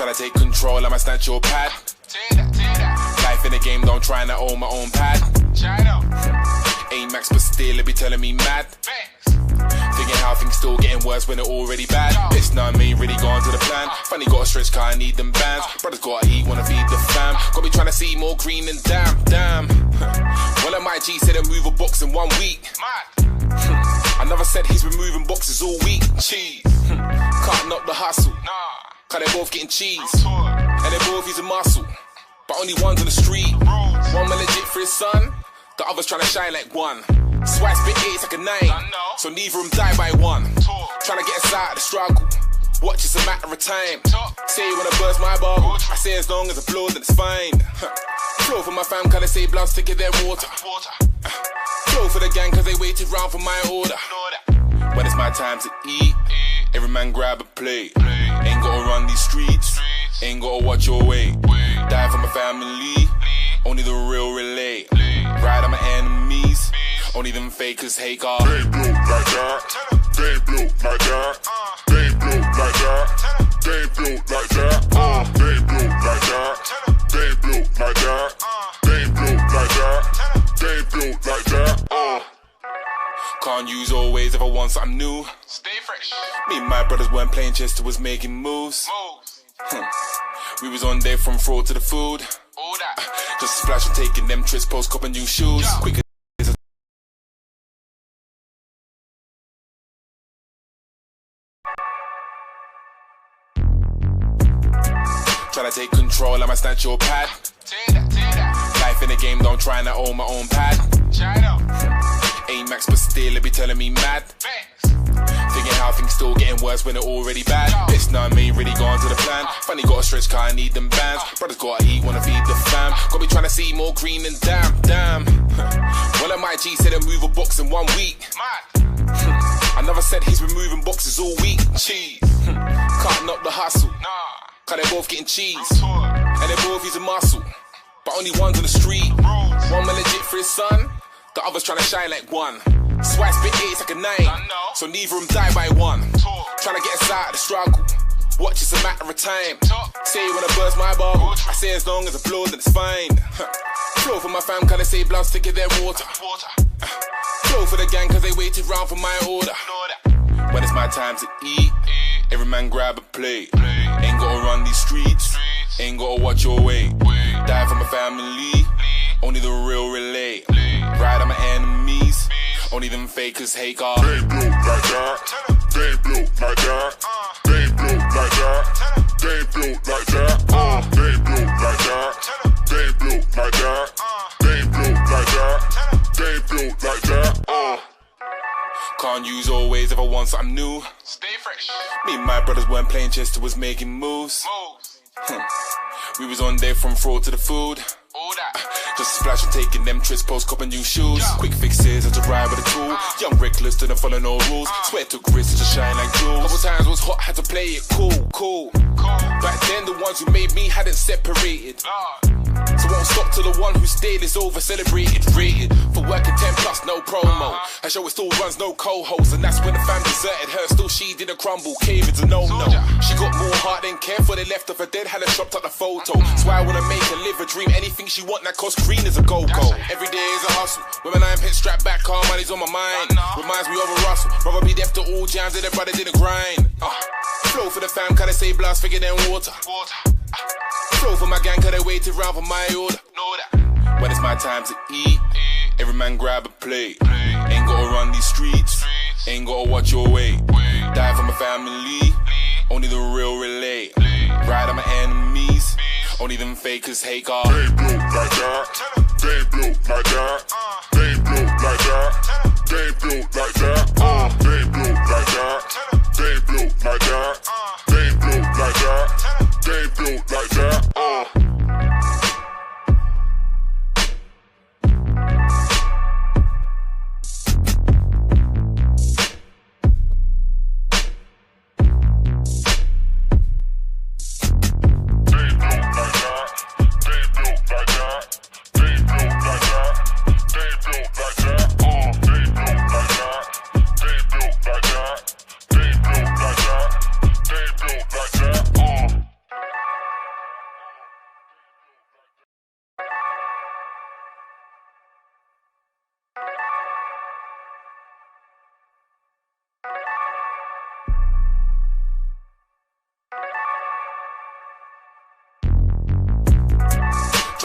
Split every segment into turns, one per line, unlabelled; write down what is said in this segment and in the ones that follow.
Tryna take control, I'ma snatch your pad. Life in the game, don't try and own my own pad. Ain't max but still, it be telling me mad. Thinking how things still getting worse when they're already bad. It's not me, really gone to the plan. Funny got a stretch car, I need them bands. Brothers gotta eat, wanna feed the fam. Got me tryna see more green than damn. One of my G's said he'll move a box in 1 week. Another said he's been moving boxes all week. Cheese, can't knock the hustle. Cause they're both getting cheese, and they're both using muscle. But only one's on the street. One man legit for his son, the other's tryna shine like one. Swipe spit 8's like a 9, so neither of them die by one. Tryna get us out of the struggle, watch it's a matter of time. Say you wanna burst my bubble, I say as long as I blow then it's fine. Flow for my fam cause they say blood's thicker than water. Flow for the gang cause they waited round for my order. When it's my time to eat, every man grab a plate. Ain't gotta run these streets, ain't gotta watch your weight. Die for my family, only the real relate. Ride on my enemies, only them fakers hate God.
They blow like that, they blow like that, they blow like that, they blow like that, they blow like that, they blow like that, they blow like that, they blow like that.
Can't use always if I want something new.
Stay fresh.
Me and my brothers weren't playing chess, they was making moves. We was on there from fraud to the food.
All that.
Just splash and taking them trips, post copping new shoes. Quicker. Tryna take control, I'ma snatch your pad. Life in the game, don't try and own my own pad. Ain't max but still, it be telling me mad. Thinking how things still getting worse when they're already bad. It's not me, really gone to the plan. Funny got a stretch car, I need them bands. Brothers gotta eat, wanna feed the fam. Got me tryna see more green than damn. One of my G's said he'll move a box in 1 week. Another said he's been moving boxes all week. Cheese, can't knock the hustle. Cause they're both getting cheese, and they're both using muscle. But only one's on the street. One man legit for his son, the other's tryna shine like one. Swipe spit 8's like a 9, so neither of them die by one. Tryna get us out of the struggle, watch it's a matter of time. Say you wanna burst my bubble, I say as long as I blow then it's fine. Flow for my fam cause they say blood's thicker than water. Flow for the gang cause they waited round for my order. When it's my time to eat, every man grab a plate. Ain't gotta run these streets, ain't gotta watch your weight. Die for my family, only the real relate. Ride on my enemies, only them fakers hate God.
They blow like that, they blow like that, they blow like that, they blow like that, they blow like that, they blow like that, they blow like that, they blow like that.
Can't use always if I want something new.
Stay fresh.
Me and my brothers weren't playing chess, they was making moves. We was on there from fraud to the food.
All that.
Just splash and taking them trips, post copping new shoes. Quick fixes and to ride with a tool. Young reckless, didn't follow no rules. Swear took risks to shine like jewels. Couple times was hot, had to play it cool. Back then the ones who made me hadn't separated. So won't stop till the one who stayed is over celebrated, rated. For working 10 plus, no promo. Her show it still runs, no co-host. And that's when the fam deserted her, still she didn't crumble. Cave is a no-no. She got more heart than care, for they left of her dead, had her chopped up the photo. So I wanna make her live a dream, anything she want that costs green is a go-go. Every day is a hustle, with my 9 pence strapped back, car money's on my mind. Reminds me of a Russell, rather be deaf to all jams that their brother didn't grind. Flow for the fam, cause they say blood's thicker than water. Flow for my gang cause they waited round for my order. When it's my time to eat, every man grab a plate. Ain't gotta run these streets, ain't gotta watch your weight. Die for my family, only the real relate. Ride on my enemies, only them fakers hate God.
They blow like that, they blow like that, they blow like that, they blow like that, they blow like that, they blow like that, they blow like that, they blow like that.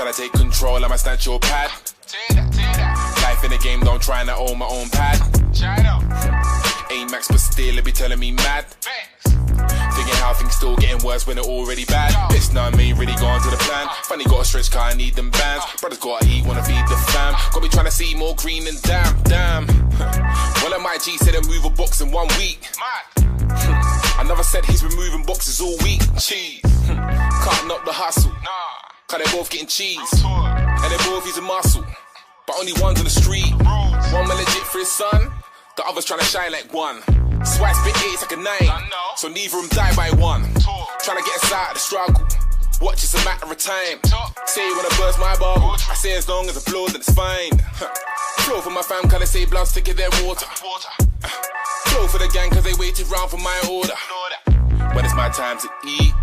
Tryna take control, I'ma snatch your pad. Life in the game, don't try to own my own pad. Ain't max, but still it be telling me mad. Thinking how things still getting worse when they're already bad. It's not me, really gone to the plan. Funny, got a stretch car, I need them bands. Brothers gotta eat, wanna feed the fam. Got me trying to see more green than damn. One of my G said he'll move a box in 1 week. Another said he's been moving boxes all week. Cheese. Can't knock the hustle. Cause they're both getting cheese. And they're both using muscle. But only one's on the street. One man legit for his son. The other's trying to shine like one. Swipe spit it's like a 9. So neither of them die by one. Trying to get us out of the struggle. Watch, it's a matter of time. Say you wanna burst my bubble. I say as long as I blow, then it's fine. Flow for my fam, cause they say blood's thicker than water. Flow for the gang, cause they waited round for my order. When it's my time to eat,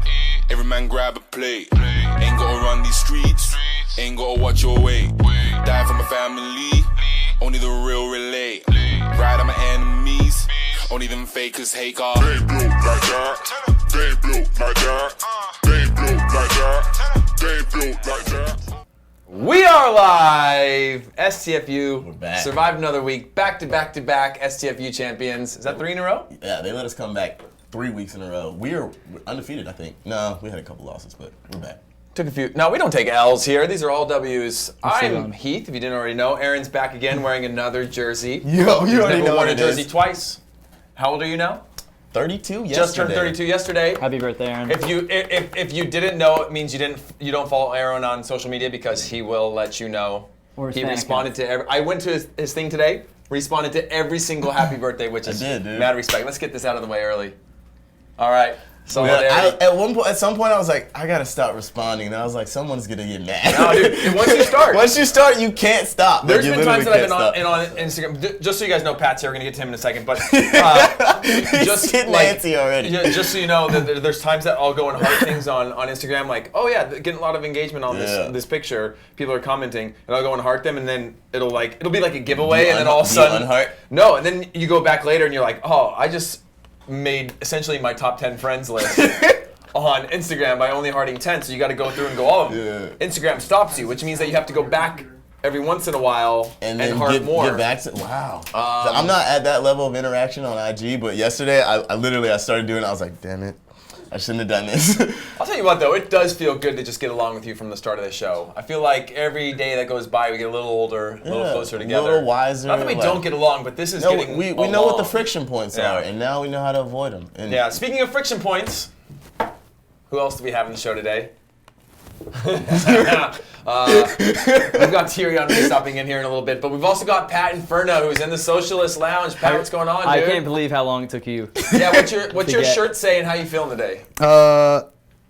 every man grab a plate. Ain't gotta run these streets, ain't gotta watch your weight. Die for my family, only the real relate. Ride on my enemies, only them fakers hate God.
They ain't built like that. They ain't built like that. They ain't built like that. They ain't built like that.
We are live. STFU.
We're back.
Survived another week. Back to back STFU champions. Is that 3 in a row?
Yeah, they let us come back 3 weeks in a row. We're undefeated, I think. No, we had a couple losses, but we're back.
Took a few. No, we don't take L's here. These are all W's. I'm Heath, if you didn't already know. Aaron's back again wearing another jersey.
Yo, you already know
worn
what
a
it
jersey
is.
twice. How old are you now?
32 yesterday.
Just turned 32 yesterday.
Happy birthday, Aaron.
If you didn't know, it means you don't follow Aaron on social media because he will let you know.
Or his
he
fan
responded to every. I went to his thing today. Responded to every single happy birthday, which is mad respect. Let's get this out of the way early. All right. So
at some point, I was like, I gotta stop responding, and I was like, someone's gonna get mad.
No, dude. Once you start,
you can't stop.
There's been times that I've been on Instagram. Just so you guys know, Pat's here. We're gonna get to him in a second, but
just getting antsy already.
Just so you know, there's times that I'll go and heart things on Instagram, like, oh yeah, getting a lot of engagement on this picture. People are commenting, and I'll go and heart them, and then it'll be like a giveaway, and then all of a sudden, no, and then you go back later, and you're like, oh, I just made essentially my top 10 friends list on Instagram by only hearting 10, so you got to go through and go all of them. Yeah. Instagram stops you, which means that you have to go back every once in a while and heart more.
Get back to, wow. So I'm not at that level of interaction on IG, but yesterday I started doing it. I was like, damn it, I shouldn't have done this.
I'll tell you what though, it does feel good to just get along with you from the start of the show. I feel like every day that goes by we get a little older, a little closer together.
A little wiser.
Not that we don't get along, but this is getting
we know what the friction points are, and now we know how to avoid them. And
speaking of friction points, who else do we have in the show today? We've got Thierry Henry stopping in here in a little bit, but we've also got Pat Infurna, who's in the Socialist Lounge. Pat, what's going on, dude?
I can't believe how long it took you.
Yeah, what's your shirt say and how you feeling today?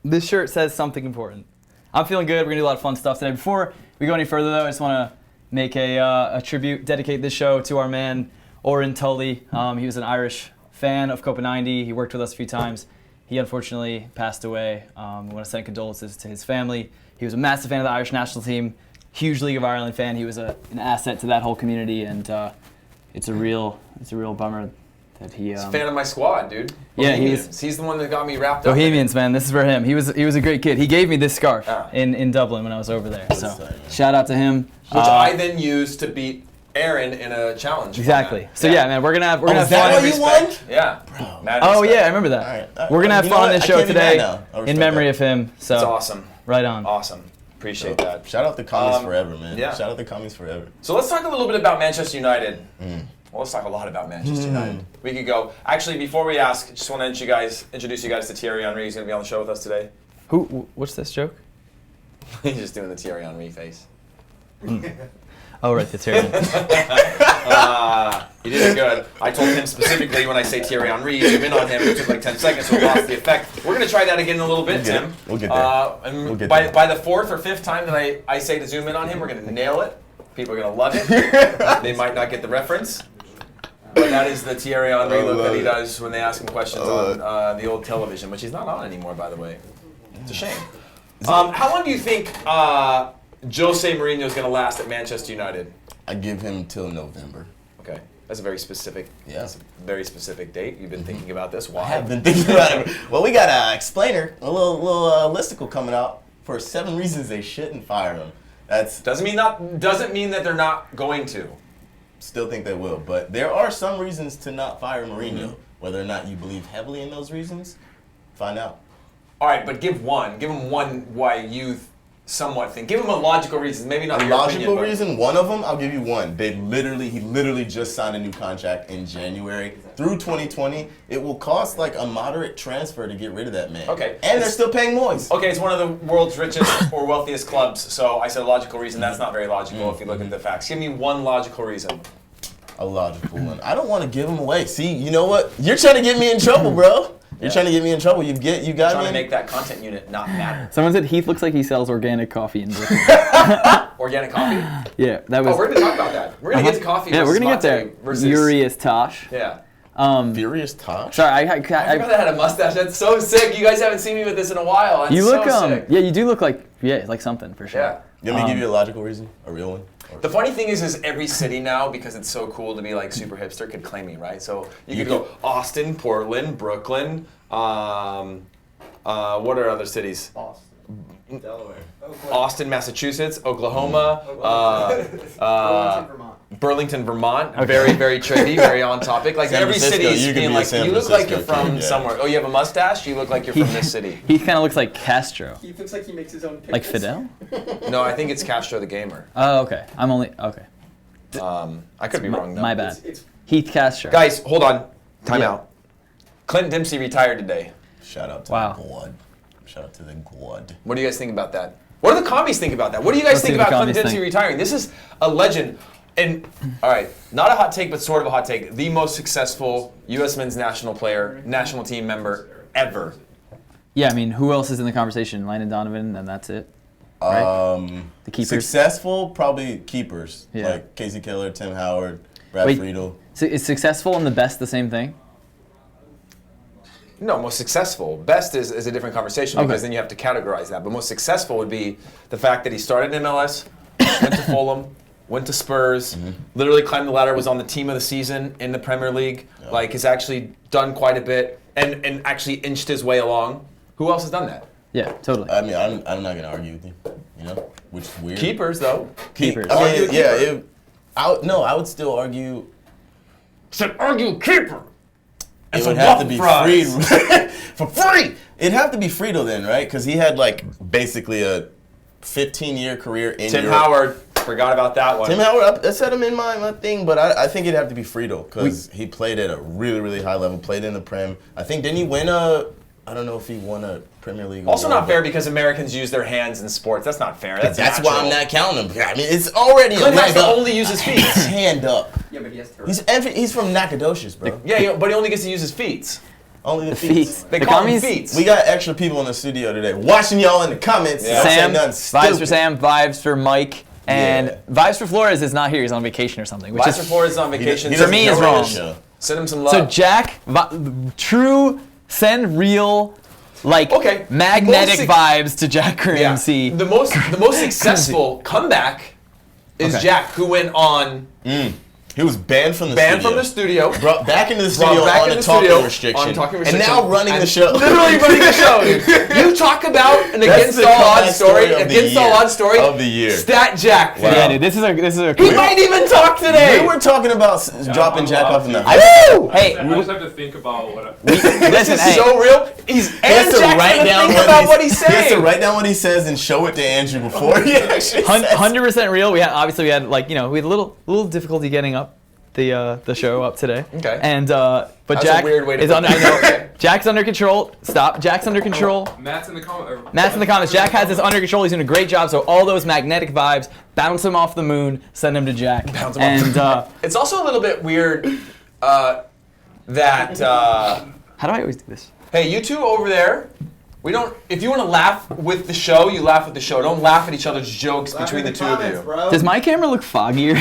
This shirt says something important. I'm feeling good. We're gonna do a lot of fun stuff today. Before we go any further, though, I just want to make a tribute, dedicate this show to our man Oren Tully. He was an Irish fan of COPA90. He worked with us a few times. He unfortunately passed away. We want to send condolences to his family. He was a massive fan of the Irish national team, huge League of Ireland fan. He was an asset to that whole community, and it's a real bummer that he.
He's a fan of my squad, dude.
Yeah,
he's the one that got me wrapped up.
Bohemians, man, this is for him. He was a great kid. He gave me this scarf in Dublin when I was over there. So shout out to him.
Which I then used to beat Aaron in a challenge.
Exactly. So yeah, man, we're gonna have fun.
Is that what you won?
Yeah.
Bro.
Oh yeah, I remember that.
All right.
We're gonna have fun on this show today in memory
that.
of him. So
that's awesome.
Right on.
Awesome. Appreciate that.
Shout out the commies forever, man.
Yeah.
Shout out the commies forever.
So let's talk a little bit about Manchester United. Well, let's talk a lot about Manchester United. We could go. Actually, before we ask, just want to introduce you guys to Thierry Henry. He's going to be on the show with us today.
What's this joke?
He's just doing the Thierry Henry face.
Oh, right, the Thierry.
You did it good. I told him specifically when I say Thierry Henry, zoom in on him. It took like 10 seconds, so we lost the effect. We're going to try that again in a little bit, Tim.
We'll get there.
By the 4th or 5th time that I say to zoom in on him, we're going to nail it. People are going to love it. They might not get the reference. But that is the Thierry Henry look that he does when they ask him questions on the old television, which he's not on anymore, by the way. It's a shame. How long do you think Jose Mourinho is going to last at Manchester United?
I give him till November.
Okay. That's a very specific date. You've been thinking about this. Why?
I have been thinking about it. Well, we got an explainer, a little listicle coming out for 7 reasons they shouldn't fire him.
doesn't mean that they're not going to.
Still think they will, but there are some reasons to not fire Mourinho. Whether or not you believe heavily in those reasons, find out.
All right, but give him one why you somewhat think. Give him a logical reason, maybe not
A
your
logical
opinion,
reason, one of them, I'll give you one. He literally just signed a new contract in January through 2020. It will cost like a moderate transfer to get rid of that man.
Okay.
And they're still paying Moyes.
Okay, it's one of the world's richest or wealthiest clubs, so I said a logical reason. That's not very logical if you look at the facts. Give me one logical reason.
A logical one. I don't want to give him away. See, you know what? You're trying to get me in trouble, bro. You're trying to get me in trouble. You got me.
Trying to make that content unit not matter.
Someone said Heath looks like he sells organic coffee in Brooklyn.
Organic coffee?
Yeah, that was.
Oh, we're going to talk about that. We're going to get to coffee.
Yeah, we're gonna get there.
Versus
Furious Tosh.
Yeah.
Furious Tosh?
Sorry,
I forgot I had a mustache. That's so sick. You guys haven't seen me with this in a while. That's
you look
so sick.
Yeah, you do look like like something for sure.
Yeah.
You want me to give you a logical reason? A real one?
The funny thing is every city now, because it's so cool to be like super hipster, could claim me, right? So you could go Austin, Portland, Brooklyn. What are other cities?
Delaware.
Austin, Massachusetts, Oklahoma, Burlington, Vermont.
Okay.
Very, very trendy, very on topic. Like
San
every city
Francisco,
is
you could
being
be a
like,
San
you look like you're
Francisco
from
kid, yeah.
somewhere. Oh, you have a mustache? You look like you're from this city.
He kind of looks like Castro.
He looks like he makes his own pickles.
Like Fidel?
No, I think it's Castro the gamer.
Oh, okay. Okay.
I could be wrong though.
My bad.
It's
Heath Castro.
Guys, hold on. Time
Yeah.
out. Clint Dempsey retired today.
Shout out to
Wow.
the God. Shout out to the God.
What do you guys think about that? What do the commies think about that? What do you guys
Let's
think
see what
about
the
Clint
commies
Dempsey
think.
retiring? This is a legend. And, all right, not a hot take, but sort of a hot take. The most successful U.S. men's national player, national team member ever.
Yeah, I mean, who else is in the conversation? Landon Donovan, and that's it. Right? The keepers.
Successful, probably keepers.
Yeah.
Like Casey Keller, Tim Howard, Brad
Wait.
Friedel.
So is successful and the best the same thing?
No, most successful. Best is a different conversation
Okay.
because then you have to categorize that. But most successful would be the fact that he started in MLS, went to Fulham, went to Spurs, literally climbed the ladder, was on the team of the season in the Premier League, like has actually done quite a bit and actually inched his way along. Who else has done that?
Yeah, totally.
I mean, I'm not going to argue with you, you know, which is weird.
Keepers, though.
Keepers.
I mean,
Argue
yeah, I would still argue
Said argue keeper.
it would have to be Fried for free. It'd have to be Friedel then, right? Because he had like basically a 15-year career in
Tim
Europe.
Howard. Forgot about that one.
Tim Howard, I said him in my thing, but I think it'd have to be Friedel because he played at a really, really high level, played in the Prem. I think, didn't he win I don't know if he won a Premier League
Also
award,
not fair because Americans use their hands in sports. That's not fair. That's
why I'm not counting him. I mean, it's already
Clint
a
has
leg
to
up.
only use his feet.
Hand up.
Yeah, but he has to.
He's from Nacogdoches, bro.
Yeah, but he only gets to use his feet.
Only the
Feet.
feet.
They
The
call him
commies-
feet.
We got extra people in the studio today watching y'all in the comments.
Yeah.
Don't say
Sam,
nothing
vibes for
stupid.
Sam, vibes for Mike, and
Yeah.
vibes for Flores is not here. He's on vacation or something. Which
Vibes
is
for Flores is on vacation.
He
For
doesn't
me,
know
is
about
wrong.
the show.
Send him some love.
So Jack, true, send real, like
Okay.
magnetic
Most
vibes to Jack Ramsey.
The most successful comeback is
Okay.
Jack, who went on
He was banned from the
banned
studio.
from the studio.
Brought back into the
Brought
studio
back
on
in
a
the
talking
studio
restriction.
on talking
And
restriction.
now running the show.
Literally running the show. You talk about an
That's
against
the
all
comeback
odds story.
story of the
Against all
year.
odds story
Of the year.
Stat Jack.
Wow.
Yeah, dude, this is a.
He might even talk today.
We were talking about dropping Jack off in the
Woo! Hey,
I just have to think about what
This
listen,
is
hey,
so real. He's
He has
and
to
Jack's
write
gonna
down
think about what he's
He has to
saying.
write down what he says and show it to Andrew before he actually says it.
100% real. We had we had like we had a little difficulty getting up the show up today.
Okay.
And but
That's a
Jack
weird way to
is
put
under.
it.
I know.
Okay.
Jack's under control. Stop. Jack's under control.
Matt's in the comment.
Matt's in the comments. Jack has this under control. He's doing a great job. So all those magnetic vibes, bounce him off the moon, send him to Jack.
Bounce him off
and
It's also a little bit weird that
how do I always do this?
hey, you two over there. We don't. If you want to laugh with the show, you laugh with the show. Don't laugh at each other's jokes between the two of you.
Does my camera look foggier?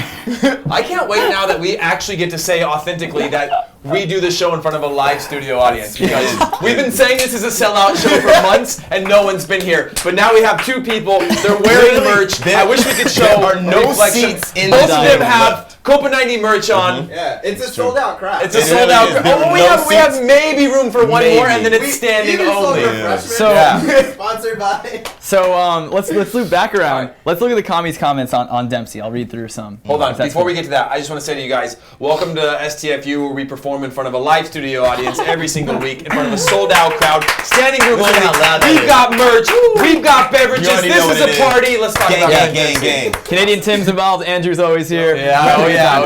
I can't wait now that we actually get to say authentically that we do the show in front of a live studio audience because we've been saying this is a sellout show for months and no one's been here. But now we have two people. They're wearing merch. I wish we could show
There are no
reflection.
seats in the
Both of them
dining
have COPA90 merch on.
Yeah, it's a sold out crowd.
It's a
It
sold
really
out.
is.
Oh,
There are
we
no
have
seats.
maybe room for one
Maybe.
more, and then it's standing
Even sold
only.
refreshments.
So-
Yeah.
Sponsored by.
So let's loop back around. Let's look at the commies' comments on Dempsey. I'll read through some.
Hold on, before we get to that, I just want to say to you guys, welcome to STFU, where we perform in front of a live studio audience every single week, in front of a sold-out crowd, standing room only. We've got merch, we've got beverages. This is a party. Let's talk about that.
Gang.
Canadian Tim's involved. Andrew's always here.
Yeah. Oh yeah.
All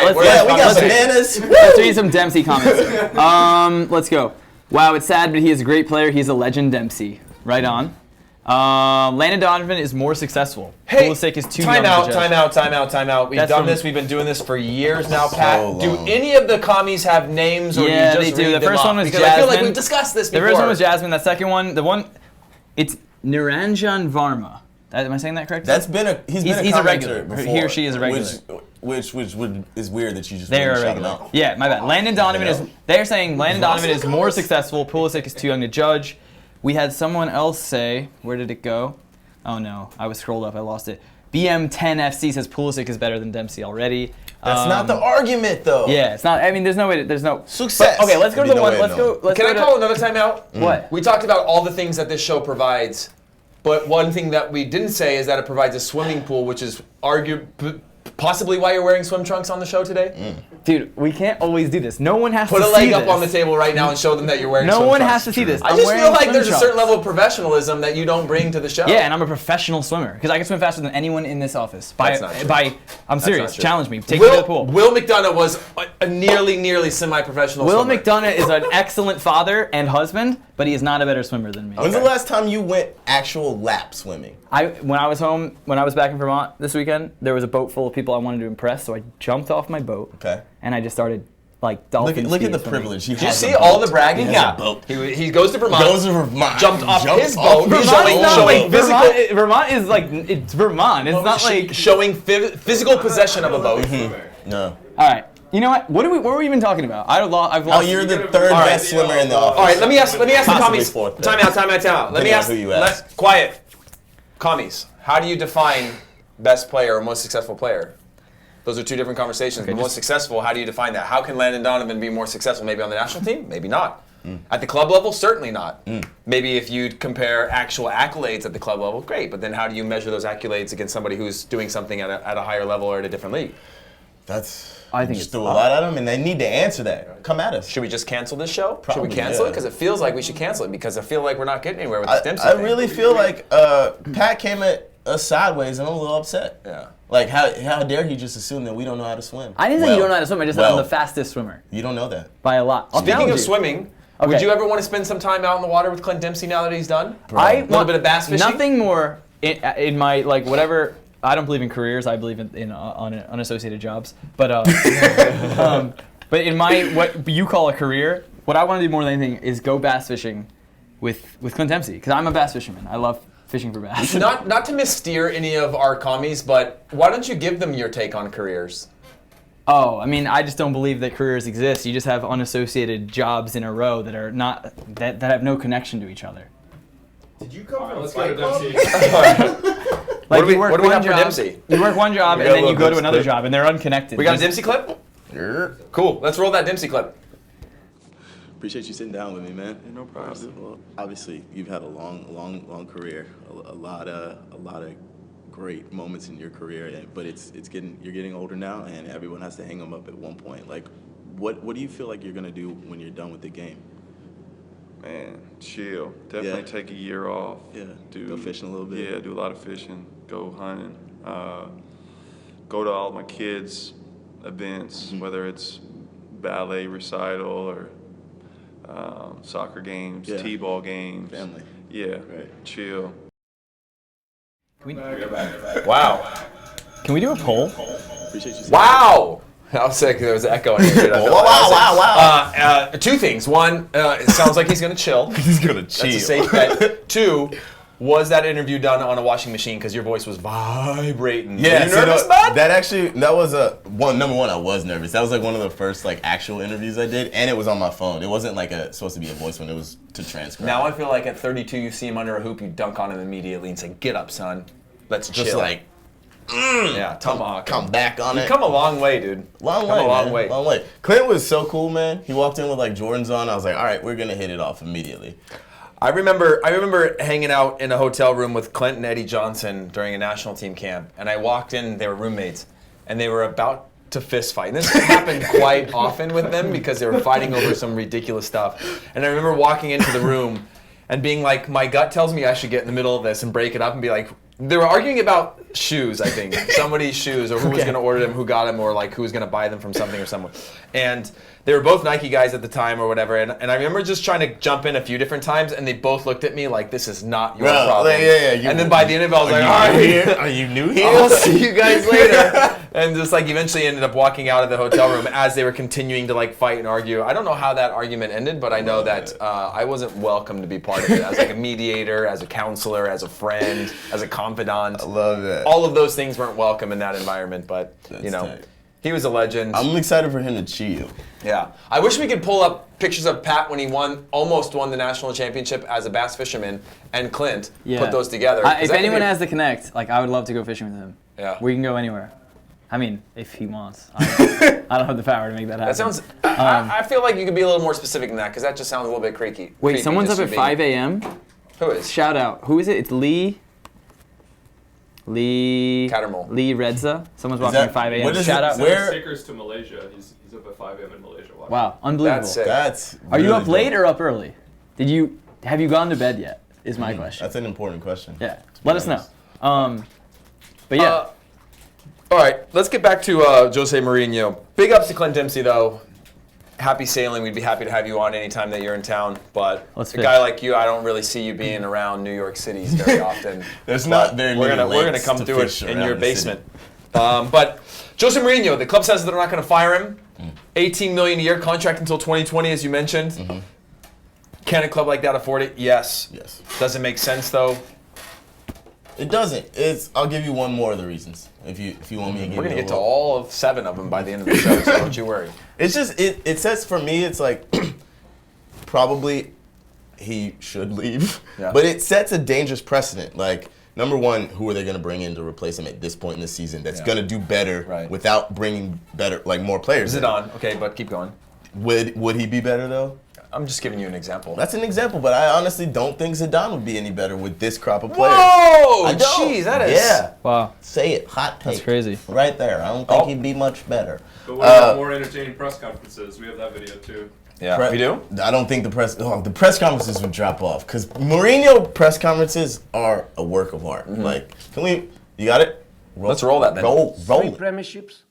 right,
we got bananas.
Let's read some Dempsey comments. Let's go. Wow, it's sad, but he is a great player. He's a legend, Dempsey. Right on. Landon Donovan is more successful.
Hey,
Pulisic is too
time
young to judge.
out. We've done this. We've been doing this for years now, Pat.
So
Do
long.
any of the commies have names, or
Yeah,
do you
they
just
do.
read
The
them
first
off?
one was
Because I feel like
Jasmine.
we've discussed this
The
before.
first one was Jasmine. That second one, it's Niranjan Varma. Am I saying that correctly?
That's been he's been a
a
commenter
regular.
before.
He or she is a regular.
Which is weird that you just
They're
wouldn't
a
shout him
regular.
out.
Yeah, my bad. Landon Donovan is. They're saying Landon Donovan is more successful. Pulisic is too young to judge. We had someone else say, where did it go? Oh no, I was scrolled up. I lost it. BM10FC says Pulisic is better than Dempsey already.
That's not the argument, though.
Yeah, it's not. I mean, there's no way. There's no
Success.
But, okay, let's go to
There'd
the
be no
one.
way
Let's
to
go.
know.
Let's
Can
go
I
to,
call another timeout?
What?
We talked about all the things that this show provides, but one thing that we didn't say is that it provides a swimming pool, which is possibly why you're wearing swim trunks on the show today.
Dude, we can't always do this. No one has
Put
to
a
see
leg
this.
up on the table right now and show them that you're wearing
No
swim
one
trunks.
has to see this.
I
I'm
just
wearing
feel like
swim
there's a certain
trunks.
level of professionalism that you don't bring to the show.
Yeah, and I'm a professional swimmer because I can swim faster than anyone in this office.
That's not true.
I'm serious.
not true.
Challenge me. Take me to the pool.
Will McDonough was a nearly semi-professional
Will
swimmer.
McDonough is an excellent father and husband, but he is not a better swimmer than me.
When's the last time you went actual lap swimming?
When I was back in Vermont this weekend, there was a boat full of people I wanted to impress, so I jumped off my boat.
Okay.
And I just started like dolphin
Look at the
speed swimming.
privilege.
Did you see all the bragging?
He has a boat.
He goes to Vermont.
Goes to Vermont.
Jumped off his
off
boat.
his
Showing-
boat.
showing physical-
Vermont is like it's Vermont. It's not like
showing physical possession of a boat.
No.
all right. You know what? What were we even talking about? I've
Oh,
lost.
you're the third
All right.
best swimmer in the office.
All right, let me ask the
Possibly
commies.
fourth,
Time out. Let me
Depending on
ask.
who you ask.
Quiet. Commies. How do you define best player or most successful player? Those are two different conversations. The most successful, how do you define that? How can Landon Donovan be more successful? Maybe on the national team? Maybe not. At the club level? Certainly not. Maybe if you compare actual accolades at the club level, great. But then how do you measure those accolades against somebody who's doing something at a higher level or at a different league?
I think
just
it's
threw a lot at them, and they need to answer that. Come at us.
Should we just cancel this show?
Probably,
should we cancel it?
yeah.
Because it feels like we should cancel it because I feel like we're not getting anywhere with this Dempsey
I
thing.
really feel like Pat came at us sideways, and I'm a little upset.
Yeah.
Like, how dare he just assume that we don't know how to swim?
I didn't say you don't know how to swim. I just said I'm the fastest swimmer
You don't know that.
by a lot. I'll
Speaking
challenge
of
you.
swimming,
Okay.
would you ever want to spend some time out in the water with Clint Dempsey now that he's done?
I
A little bit of bass fishing?
Nothing more in my like whatever. I don't believe in careers. I believe in unassociated jobs. But but in my what you call a career, what I want to do more than anything is go bass fishing with Clint Dempsey because I'm a bass fisherman. I love fishing for bass.
Not to missteer any of our commies, but why don't you give them your take on careers?
Oh, I mean, I just don't believe that careers exist. You just have unassociated jobs in a row that are not that have no connection to each other.
Did you come from
Let's
Fight
go to
Club?
Dempsey.
Like
What do we-
you work
what do we
one
have for
job-
Dempsey?
You work one job
We
and
got a
then you
little
go to
Dempsey
another
clip.
job and they're unconnected.
We got a
There's-
Dempsey clip? Cool. Let's roll that Dempsey clip.
Appreciate you sitting down with me, man.
No problem.
Well, obviously, you've had a long career, a lot of great moments in your career, but you're getting older now, and everyone has to hang them up at one point. Like, what do you feel like you're gonna do when you're done with the game?
Man, chill. Definitely
Yeah.
take a year off.
Yeah, go fishing a little bit.
Yeah, do a lot of fishing. Go hunting. Go to all my kids' events, whether it's ballet recital or soccer games,
Yeah.
t-ball games.
Family.
Yeah,
Right.
chill.
Wow.
Can we do a poll?
Appreciate you.
Wow. I was sick. There was an echo in here.
Wow.
Two things. One, it sounds like he's going to chill.
He's gonna
That's a safe bet. Two, was that interview done on a washing machine? Because your voice was vibrating.
Yeah,
Were you
so
nervous, bud?
that was number one. I was nervous. That was like one of the first like actual interviews I did, and it was on my phone. It wasn't like supposed to be a voice one. It was to transcribe.
Now I feel like at 32, you see him under a hoop, you dunk on him immediately and say, "Get up, son. Let's
just
chill."
like
yeah, tomahawk.
come back on
You
it.
come a long way, dude.
Long way. Clint was so cool, man. He walked in with like Jordans on. I was like, all right, we're gonna hit it off immediately.
I remember hanging out in a hotel room with Clint and Eddie Johnson during a national team camp, and I walked in. They were roommates, and they were about to fist fight. And this happened quite often with them because they were fighting over some ridiculous stuff. And I remember walking into the room and being like, my gut tells me I should get in the middle of this and break it up and be like, they were arguing about shoes, I think. Somebody's shoes, or who was going to order them, who got them, or like who was going to buy them from something or someone. And they were both Nike guys at the time or whatever. And I remember just trying to jump in a few different times, and they both looked at me like, this is not your problem. And then by the end of it, I was like, all right.
Are you new here?
I'll see you guys later. And just like eventually ended up walking out of the hotel room as they were continuing to like fight and argue. I don't know how that argument ended, but I know that I wasn't welcome to be part of it as like a mediator, as a counselor, as a friend, as a confidant.
I love that.
All of those things weren't welcome in that environment, but you know,
tight.
he was a legend.
I'm excited for him to cheat you.
Yeah. I wish we could pull up pictures of Pat when he almost won the national championship as a bass fisherman, and Clint put those together.
If anyone has the connect, like I would love to go fishing with him.
Yeah.
We can go anywhere. I mean, if he wants. I don't have the power to make that happen.
That sounds. I feel like you could be a little more specific than that because that just sounds a little bit creaky.
Wait, someone's up at 5 a.m.
Who is?
Shout out. Who is it? It's Lee
Cattermole.
Lee Redza. Someone's watching at 5 a.m. Shout out.
Where? Stickers to Malaysia. He's up at 5 a.m. in Malaysia. Watching.
Wow, unbelievable.
That's sick.
That's
Are you
really
up late
dope.
or up early? Have you gone to bed yet? Is my question.
That's an important question.
Yeah. Let us know. But yeah.
All right, let's get back to Jose Mourinho. Big ups to Clint Dempsey, though. Happy sailing. We'd be happy to have you on anytime that you're in town. But a guy like you, I don't really see you being around New York City very often.
There's not very many
We're gonna come through it in your basement. But Jose Mourinho, the club says that they're not going to fire him. $18 million a year contract until 2020, as you mentioned. Can a club like that afford it? Yes. Does it make sense though?
It doesn't. I'll give you one more of the reasons if you want me to give you.
We're gonna get to all 7 of them by the end of the show, so don't you worry.
It's just it says for me it's like probably he should leave, but it sets a dangerous precedent. Like number one, who are they gonna bring in to replace him at this point in the season? That's gonna do better without bringing more players.
Zidane, okay, but keep going.
Would he be better though?
I'm just giving you an example.
That's an example, but I honestly don't think Zidane would be any better with this crop of players.
Whoa! Jeez, that is...
Wow.
Say it. Hot take.
That's crazy.
Right there. I don't think he'd be much better.
But what about more entertaining press conferences? We have that video too.
Yeah, we do?
I don't think the press conferences would drop off because Mourinho press conferences are a work of art. Like, you got it?
Let's roll that then.
Roll
3 premierships,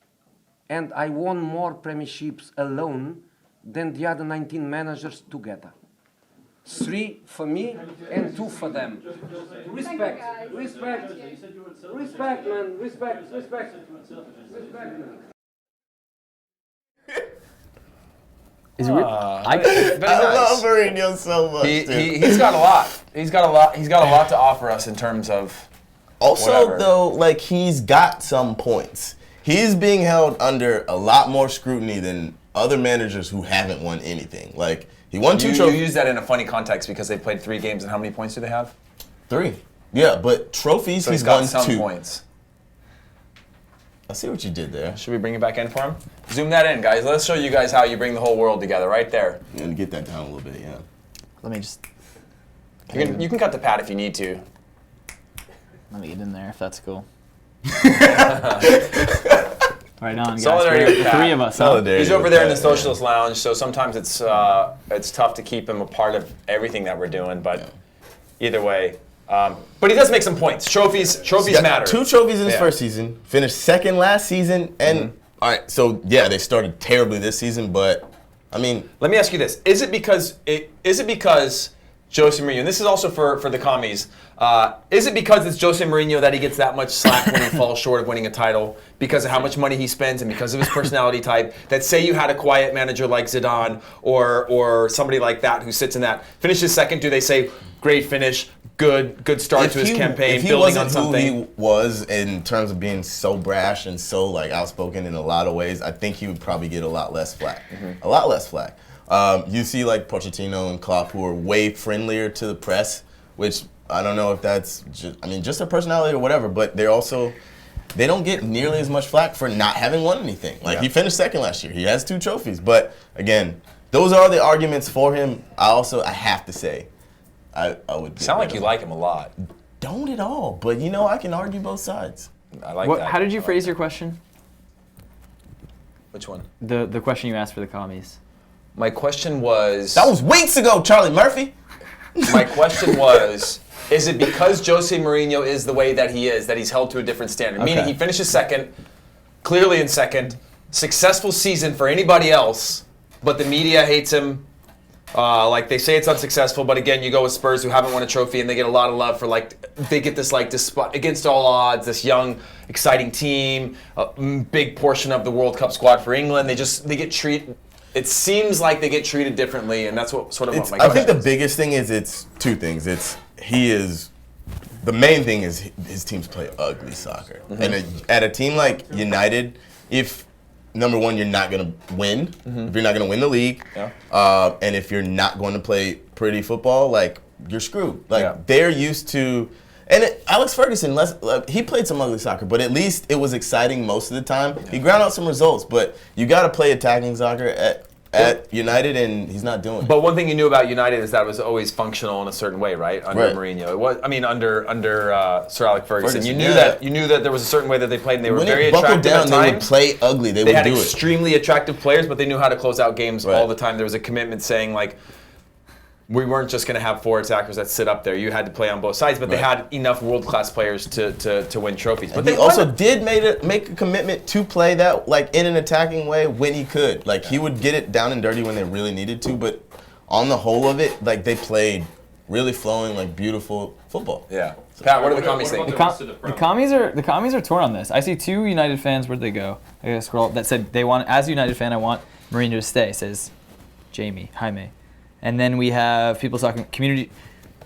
and I won more premierships alone than the other 19 managers together. 3 for me and 2 for them. Respect, man, respect, man.
Is it weird?
I love Mourinho so much.
He's got a lot. He's got a lot to offer us in terms of.
Also, though, like he's got some points. He's being held under a lot more scrutiny than other managers who haven't won anything. Like he won 2 trophies.
You use that in a funny context because they played 3 games, and how many points do they have?
3. Yeah, but trophies,
so
he's
got
won
some
2
points.
I see what you did there.
Should we bring it back in for him? Zoom that in, guys. Let's show you guys how you bring the whole world together, right there.
And get that down a little bit, yeah.
Let me just.
You can cut the pad if you need to.
Let me get in there if that's cool. Right on, guys.
Solidarity with Pat.
3 of us.
He's over there in the socialist lounge, so sometimes it's tough to keep him a part of everything that we're doing. But either way, but he does make some points. Trophies matter.
2 trophies in his first season. Finished 2nd last season, and all right. So yeah, they started terribly this season, but I mean,
let me ask you this: Is it because Jose Mourinho, and this is also for the commies, is it because it's Jose Mourinho that he gets that much slack when he falls short of winning a title because of how much money he spends and because of his personality type? That say you had a quiet manager like Zidane or somebody like that who sits in that, finishes 2nd, do they say, great finish, good start to his campaign, building on something?
If he wasn't who he was in terms of being so brash and so like outspoken in a lot of ways, I think he would probably get a lot less flack. A lot less flack. You see like Pochettino and Klopp who are way friendlier to the press, which I don't know if that's just their personality or whatever, but they don't get nearly as much flack for not having won anything. Like he finished 2nd last year. He has 2 trophies. But again, those are the arguments for him. I have to say, I would
Sound like you like him a lot.
Don't at all, but you know I can argue both sides.
I like that.
How did you phrase your question?
Which one?
The question you asked for the commies.
My question was...
That was weeks ago, Charlie Murphy.
My question was, is it because Jose Mourinho is the way that he is, that he's held to a different standard?
Okay.
Meaning he finishes second, clearly in second, successful season for anybody else, but the media hates him. Like they say it's unsuccessful, but again, you go with Spurs who haven't won a trophy and they get a lot of love for they get this against all odds, this young, exciting team, a big portion of the World Cup squad for England. They get treated. It seems like they get treated differently, and that's what my question
I think the biggest thing is it's two things. The main thing is his teams play ugly soccer, and at a team like United, if number one, you're not going to win. If you're not going to win the league, and if you're not going to play pretty football, you're screwed. They're used to, and Alex Ferguson, he played some ugly soccer, but at least it was exciting most of the time. He ground out some results, but you got to play attacking soccer at United, and he's not doing it.
But one thing you knew about United is that it was always functional in a certain way, right? Under Mourinho, it was. I mean, under Sir Alex Ferguson, you knew that there was a certain way that they played, and they were very attractive
down,
at times.
They would play ugly. They would
had
do it.
extremely attractive players, but they knew how to close out games all the time. There was a commitment saying we weren't just going to have four attackers that sit up there. You had to play on both sides, but they had enough world-class players to win trophies. But
they also did make a commitment to play that in an attacking way when he could. He would get it down and dirty when they really needed to, but on the whole of it, they played really flowing, beautiful football.
Yeah. Pat, what do the commies think?
The commies are torn on this. I see two United fans. Where'd they go? I gotta scroll up. That said they want, as a United fan, I want Mourinho to stay. Says Jaime. And then we have people talking community.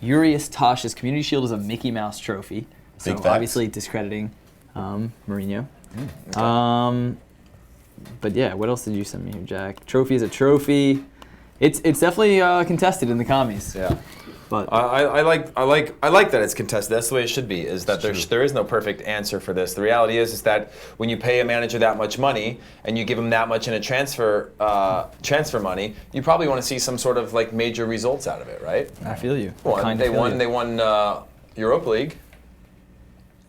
Urias Tosh's Community Shield is a Mickey Mouse trophy, so obviously discrediting Mourinho. But yeah, what else did you send me here, Jack? Trophy is a trophy. It's definitely contested in the commies.
Yeah.
But
I like that it's contested. That's the way it should be. Is that there is no perfect answer for this. The reality is that when you pay a manager that much money and you give him that much in a transfer money, you probably want to see some sort of major results out of it, right?
I feel you.
They won Europa League.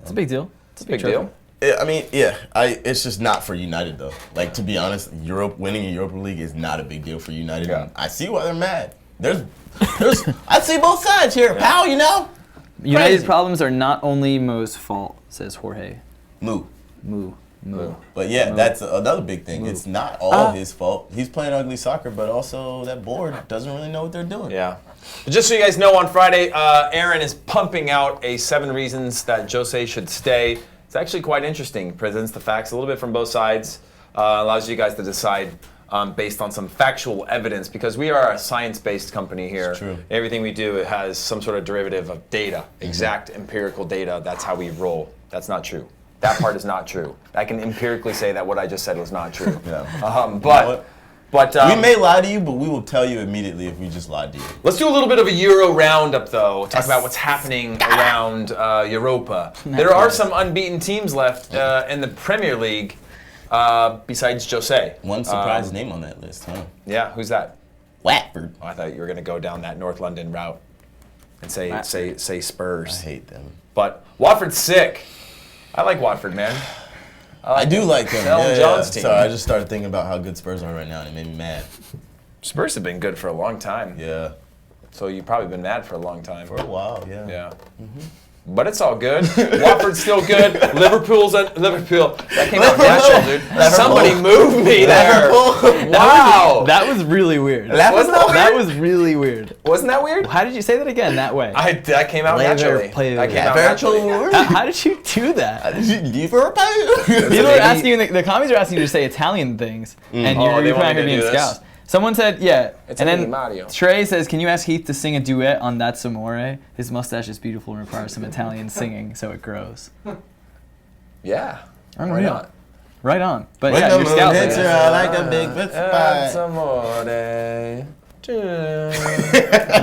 It's a big deal.
It's a big deal.
I mean, yeah. It's just not for United though. To be honest, winning a Europa League is not a big deal for United.
Yeah.
I see why they're mad. I see both sides here, pal. You know.
United's problems are not only Mo's fault, says Jorge.
Moo. But
Moo.
That's another big thing. It's not all his fault. He's playing ugly soccer, but also that board doesn't really know what they're doing.
Yeah. But just so you guys know, on Friday, Aaron is pumping out a 7 reasons that Jose should stay. It's actually quite interesting. Presents the facts a little bit from both sides. Allows you guys to decide based on some factual evidence, because we are a science-based company here.
It's true.
Everything we do, it has some sort of derivative of data, exact empirical data. That's how we roll. That's not true. That part is not true. I can empirically say that what I just said was not true.
Yeah.
But
we may lie to you, but we will tell you immediately if we just lied to you.
Let's do a little bit of a Euro roundup, though. Talk about what's happening around Europa. There are some unbeaten teams left in the Premier League besides Jose.
One surprise name on that list, huh?
Yeah, who's that?
Watford.
Oh, I thought you were going to go down that North London route and say Spurs.
I hate them.
But Watford's sick. I like Watford, man.
I do like them.
Elton John's team.
Sorry, I just started thinking about how good Spurs are right now, and it made me mad.
Spurs have been good for a long time.
Yeah.
So you've probably been mad for a long time.
For a while, yeah.
Yeah. Mm-hmm. But it's all good. Watford's still good. Liverpool. That came out natural, dude. Somebody move me there. Wow.
That was really weird.
That
was really weird.
Wasn't that weird?
How did you say that again that way?
That came out naturally. That came out naturally.
How did you do that? People are asking you. The commies are asking you to say Italian things, and you're not here being scoused. Someone said, yeah.
It's
and then
Mario.
Trey says, can you ask Heath to sing a duet on That's Amore? His mustache is beautiful and requires some Italian singing, so it grows.
Yeah.
Why not? Right on. But yeah, you're scout.
Hits her, I like a big
That's Amore.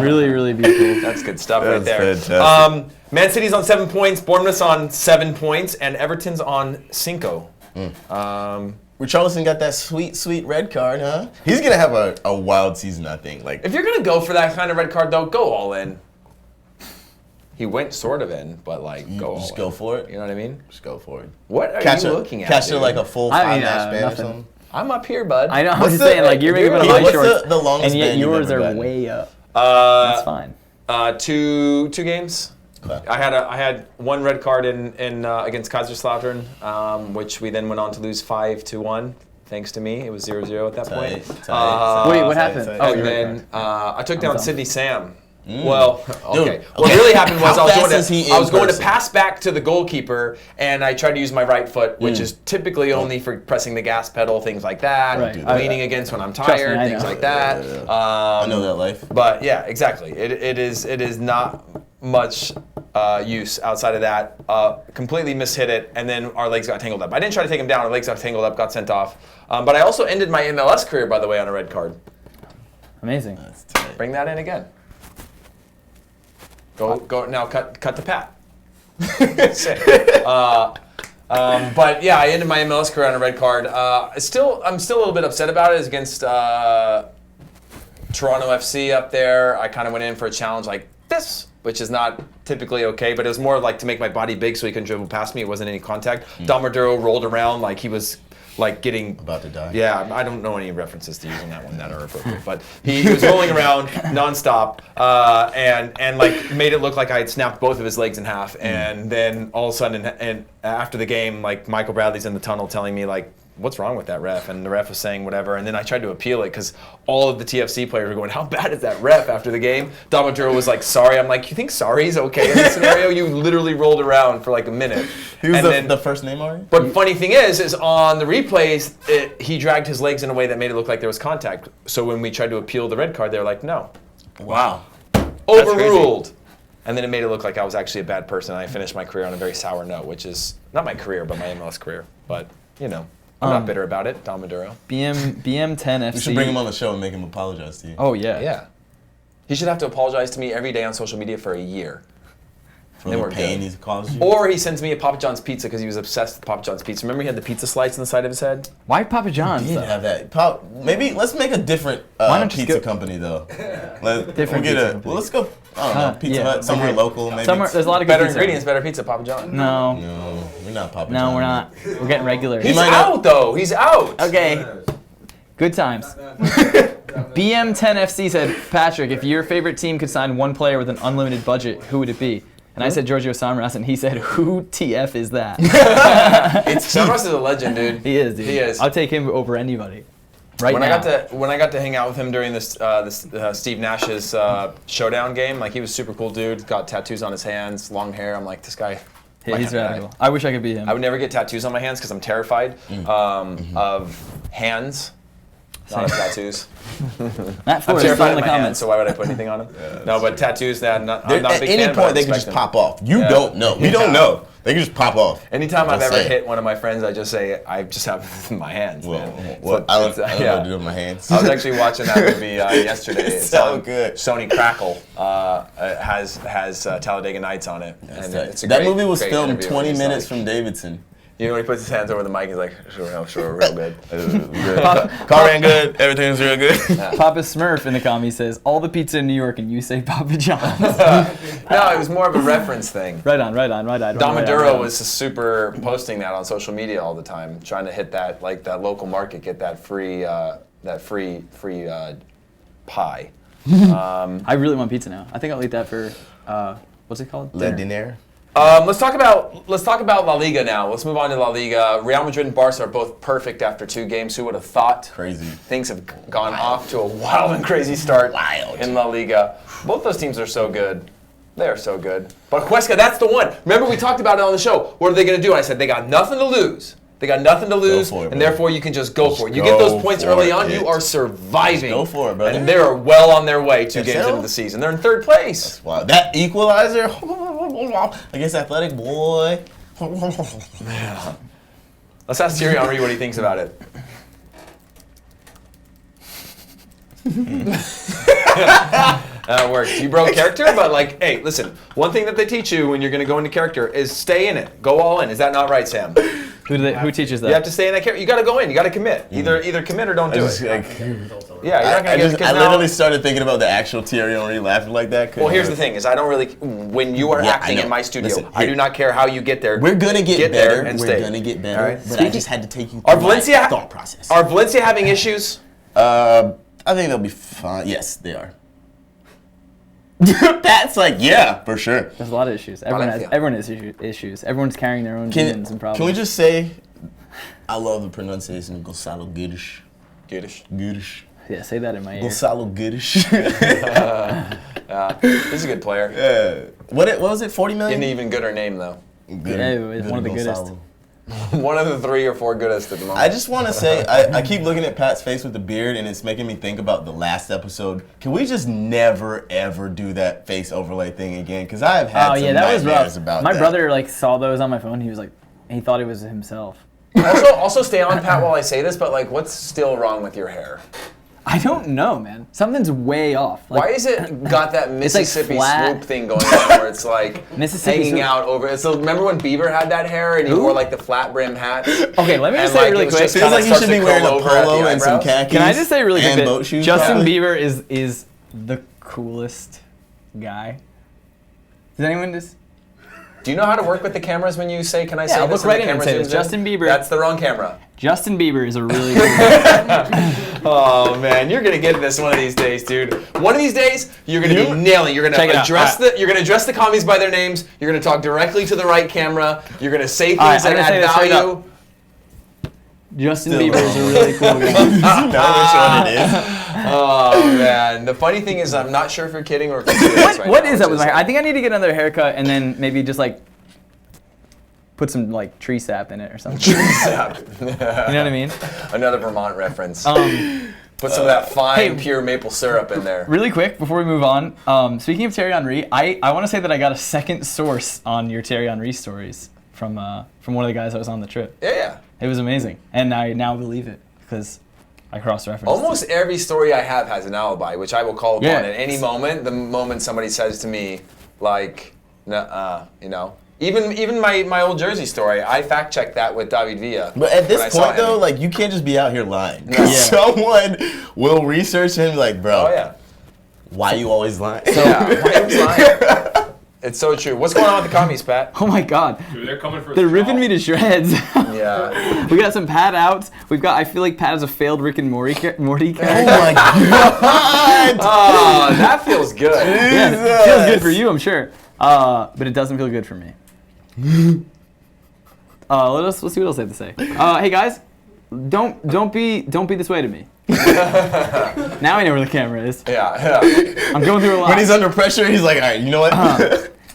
Really, really beautiful.
That's good stuff right there.
Fantastic.
Man City's on 7 points, Bournemouth's on 7 points, and Everton's on 5.
Richarlison got that sweet, sweet red card, huh? He's going to have a wild season, I think.
If you're going to go for that kind of red card, though, go all in. He went sort of in, but like
go for it.
You know what I mean?
Just go for it.
What are you looking at?
Catch it like a full 5-match ban or
nothing.
something.
I'm up here, bud.
I know. I'm just saying, like you're making fun of my shorts,
the longest
and yet
ban you've
yours
ever
are
gotten?
way up. That's fine.
2 games.
Okay.
I had 1 red card in against Kaiserslautern, which we then went on to lose 5-1. Thanks to me, it was 0-0 at that point.
Wait, what happened?
Oh, and then I took down Sydney Sam.
Mm.
Well, okay. What really happened was I was going to pass back to the goalkeeper, and I tried to use my right foot, which is typically only for pressing the gas pedal, things like that, leaning against when I'm tired, things like that.
I know that life.
But yeah, exactly. It is not much use outside of that. Completely mishit it, and then our legs got tangled up. I didn't try to take him down. Our legs got tangled up, got sent off. But I also ended my MLS career, by the way, on a red card.
Amazing.
Bring that in again. Go now. Cut to Pat. Sick. But yeah, I ended my MLS career on a red card. I'm still a little bit upset about it. It's against Toronto FC up there. I kind of went in for a challenge like this, which is not typically okay, but it was more like to make my body big so he couldn't dribble past me. It wasn't any contact. Dom Maduro rolled around like he was like getting
about to die.
Yeah, I don't know any references to using that one that are appropriate, but he was rolling around nonstop and like made it look like I had snapped both of his legs in half. And then all of a sudden, and after the game, like Michael Bradley's in the tunnel telling me like, what's wrong with that ref? And the ref was saying whatever. And then I tried to appeal it because all of the TFC players were going, how bad is that ref after the game? Dom Maduro was like, sorry. I'm like, you think sorry is okay in this scenario? You literally rolled around for like a minute.
He was the first name already?
But funny thing is on the replays, he dragged his legs in a way that made it look like there was contact. So when we tried to appeal the red card, they were like, no.
Wow.
Overruled. And then it made it look like I was actually a bad person. And I finished my career on a very sour note, which is not my career, but my MLS career. But, you know. I'm not bitter about it, Dom Maduro.
BM10 FC.
You should bring him on the show and make him apologize to you.
Oh, yeah.
Yeah. He should have to apologize to me every day on social media for a year.
For the pain he's caused you?
Or he sends me a Papa John's pizza because he was obsessed with Papa John's pizza. Remember he had the pizza slice on the side of his head?
Why Papa John's?
He did have that. Maybe let's make a different pizza company though. Let's go. I don't know, Pizza Hut, somewhere local, maybe.
There's a lot of good
better
pizza.
ingredients, better pizza, Papa John.
No,
we're not Papa John.
No, we're not. We're getting regular.
He's out though. He's out.
Okay. Good times. BM10FC said, Patrick, if your favorite team could sign one player with an unlimited budget, who would it be? And I said Giorgio Samaras, and he said, who TF is that?
Samaras is a legend, dude.
He is, dude.
He is.
I'll take him over anybody. When
I got to hang out with him during this Steve Nash's showdown game, like he was a super cool dude. Got tattoos on his hands, long hair. I'm like, this guy.
Yeah, he's radical. I wish I could be him.
I would never get tattoos on my hands because I'm terrified of hands, not of tattoos.
Matt Flores,
I'm terrified of
in the
my hands, so why would I put anything on them? No, but tattoos, I'm not a big fan.
At any point, they can just pop off. You don't know. We don't know. They can just pop off.
Anytime I've ever hit one of my friends, I just say, I just have my hands, man.
I don't know what to do with my hands.
I was actually watching that movie yesterday.
It's so good.
Sony Crackle has Talladega Nights on it. And it's a
that
great,
movie was
great
filmed
interview
20 minutes from Davidson.
You know, when he puts his hands over the mic, he's like, sure, real good.
Car ran good, everything's real good.
Yeah. Papa Smurf in the comments says, all the pizza in New York and you say Papa John's.
No, it was more of a reference thing.
Right on.
Dom Maduro was super posting that on social media all the time, trying to hit that local market, get that free pie.
I really want pizza now. I think I'll eat that for, what's it called?
Le Diner.
Let's talk about La Liga now. Let's move on to La Liga. Real Madrid and Barca are both perfect after 2 games. Who would have thought?
Crazy.
Things have gone off to a wild and crazy start in La Liga. Both those teams are so good. They are so good. But Huesca, that's the one. Remember we talked about it on the show. What are they going to do? I said they got nothing to lose. They got nothing to lose, and therefore you can just go for it. You get those points early on, you are surviving.
Go for it, brother.
And they're well on their way 2 games into the season. They're in 3rd place.
Wow, that equalizer against Athletic, boy.
Yeah. Let's ask Thierry Henry what he thinks about it. That works. You broke character, but like, hey, listen. One thing that they teach you when you're going to go into character is stay in it. Go all in. Is that not right, Sam?
Who teaches that?
You have to stay in that camera. You got to go in. You got to commit. Either commit or don't do it. Yeah, you're not gonna get.
I literally started thinking about the actual Thierry Henry laughing like that.
Well, here's the thing: is I don't really. When you are acting in my studio,
Listen,
I do not care how you get there.
We're gonna get
there
better.
and
We're
stay.
gonna get better.
Right.
But I just had to take you
Are
through
Valencia
my thought process.
Are Valencia having issues?
I think they'll be fine. Yes, they are. That's like, yeah, for sure.
There's a lot of issues. Everyone has issues. Everyone's carrying their own demons and problems.
Can we just say, I love the pronunciation of Gonzalo Guedes. Guedes.
Yeah, say that in my ear.
Gonzalo Guedes.
He's a good player.
Yeah. What was it, 40 million?
An even gooder name, though.
Yeah, one of the goodest.
One of the 3 or 4 goodest at the moment.
I just want to say, I keep looking at Pat's face with the beard, and it's making me think about the last episode. Can we just never, ever do that face overlay thing again? Because I have had some
that was
nightmares
rough.
about
My
that.
brother saw those on my phone. He was like, he thought it was himself.
Also stay on, Pat, while I say this, but what's still wrong with your hair?
I don't know, man. Something's way off.
Why is it got that Mississippi
flat.
swoop thing going on where it's
Mississippi
hanging
swoop.
out over it? So remember when Bieber had that hair and he wore the flat brim hats?
Okay, let me just say really quick.
Feels like you should be wearing a polo and some khakis.
Can I just say really quick
boat
that
shoes,
Justin
probably?
Bieber is the coolest guy. Does anyone just...
Do you know how to work with the cameras when you say, can I say
I'll
this?
look right
and the
in and
camera
say this.
zooms in?
Justin Bieber.
That's the wrong camera.
Justin Bieber is a really cool guy.
Oh man, you're gonna get this one of these days, dude. One of these days, you're gonna be nailing. You're gonna address the commies by their names. You're gonna talk directly to the right camera. You're gonna say things that add value.
Justin Bieber is a really cool guy.
Does he know which one it is?
Oh man, the funny thing is, I'm not sure if you're kidding or if you're serious right
What
now,
is that
which
with my hair? I think I need to get another haircut and then maybe just put some tree sap in it or something.
Tree sap.
You know what I mean?
Another Vermont reference. Put some of that fine, pure maple syrup in there.
Really quick, before we move on, speaking of Thierry Henry, I want to say that I got a second source on your Thierry Henry stories from one of the guys that was on the trip.
Yeah.
It was amazing. And I now believe it because I cross-referenced
Almost every story I have has an alibi, which I will call upon
Yeah.
at any moment. The moment somebody says to me, Even my old Jersey story, I fact-checked that with David Villa.
But at this point, though,
him.
you can't just be out here lying.
No. Yeah.
Someone will research him like, bro,
Oh, yeah.
why you always lying?
Why you always lying? It's so true. What's going on with the commies, Pat?
Oh my God.
Dude, they're coming for
They're ripping me to shreds.
Yeah.
We got some Pat outs. I feel like Pat is a failed Rick and Morty character.
Oh my God.
Oh, that feels good.
Yeah, it feels good for you, I'm sure. But it doesn't feel good for me. Let's see what else I have to say. Hey guys, don't be this way to me. Now I know where the camera is.
Yeah.
I'm going through a lot.
When he's under pressure, he's like, all right, you know what?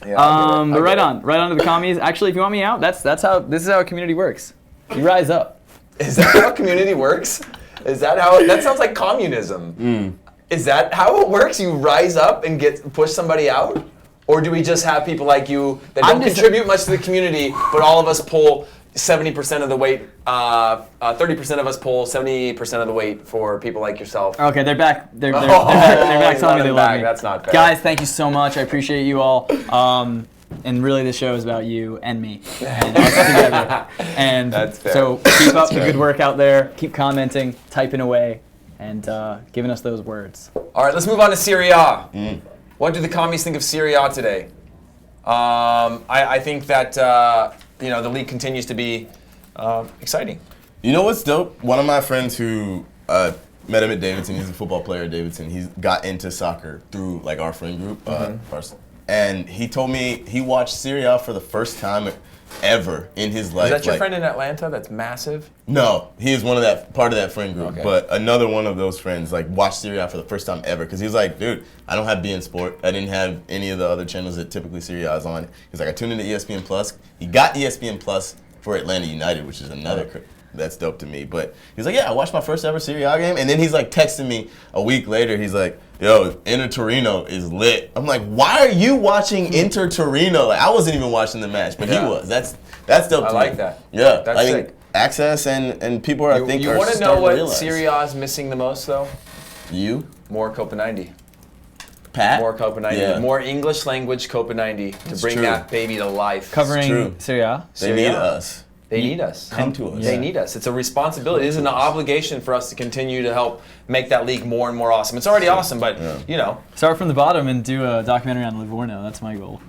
But right on to the commies. Actually, if you want me out, this is how a community works. You rise up.
Is that how community works? Is that how? That sounds like communism. Is that how it works? You rise up and push somebody out? Or do we just have people like you that don't contribute much to the community, but all of us pull 70% of the weight, 30% of us pull 70% of the weight for people like yourself?
Okay, they're back. They're back telling me they love me.
That's not fair.
Guys, thank you so much. I appreciate you all. And really, this show is about you and me and us together. And
That's fair.
so keep up the good work out there. Keep commenting, typing away, and giving us those words.
All right, let's move on to Serie A. What do the commies think of Serie A today? I think that the league continues to be exciting.
You know what's dope? One of my friends who met him at Davidson, he's a football player at Davidson. He got into soccer through our friend group, and he told me he watched Serie A for the first time ever in his life.
Is that your friend in Atlanta that's massive?
No, he is part of that friend group.
Okay.
But another one of those friends watched Serie A for the first time ever because he was like, dude, I don't have beIN Sport. I didn't have any of the other channels that typically Serie A is on. He's like, I tuned into ESPN Plus. He got ESPN Plus for Atlanta United, which is another that's dope to me. But he's like, yeah, I watched my first ever Serie A game, and then he's texting me a week later. He's like, yo, Inter Torino is lit. I'm like, why are you watching Inter Torino? I wasn't even watching the match, but he was. That's dope to me.
I like that.
Yeah,
That's sick.
Think access and people are, I think,
you
are
want to know
starting
what
realize.
Serie A is missing the most, though?
You?
More COPA90.
Pat?
More COPA90.
Yeah.
More English language COPA90 to bring
true.
that baby to life.
Covering Serie A.
They need us.
They need us.
Come to us.
They need us. It's a responsibility. It is an obligation for us to continue to help make that league more and more awesome. It's already awesome, but, you know.
Start from the bottom and do a documentary on Livorno. That's my goal.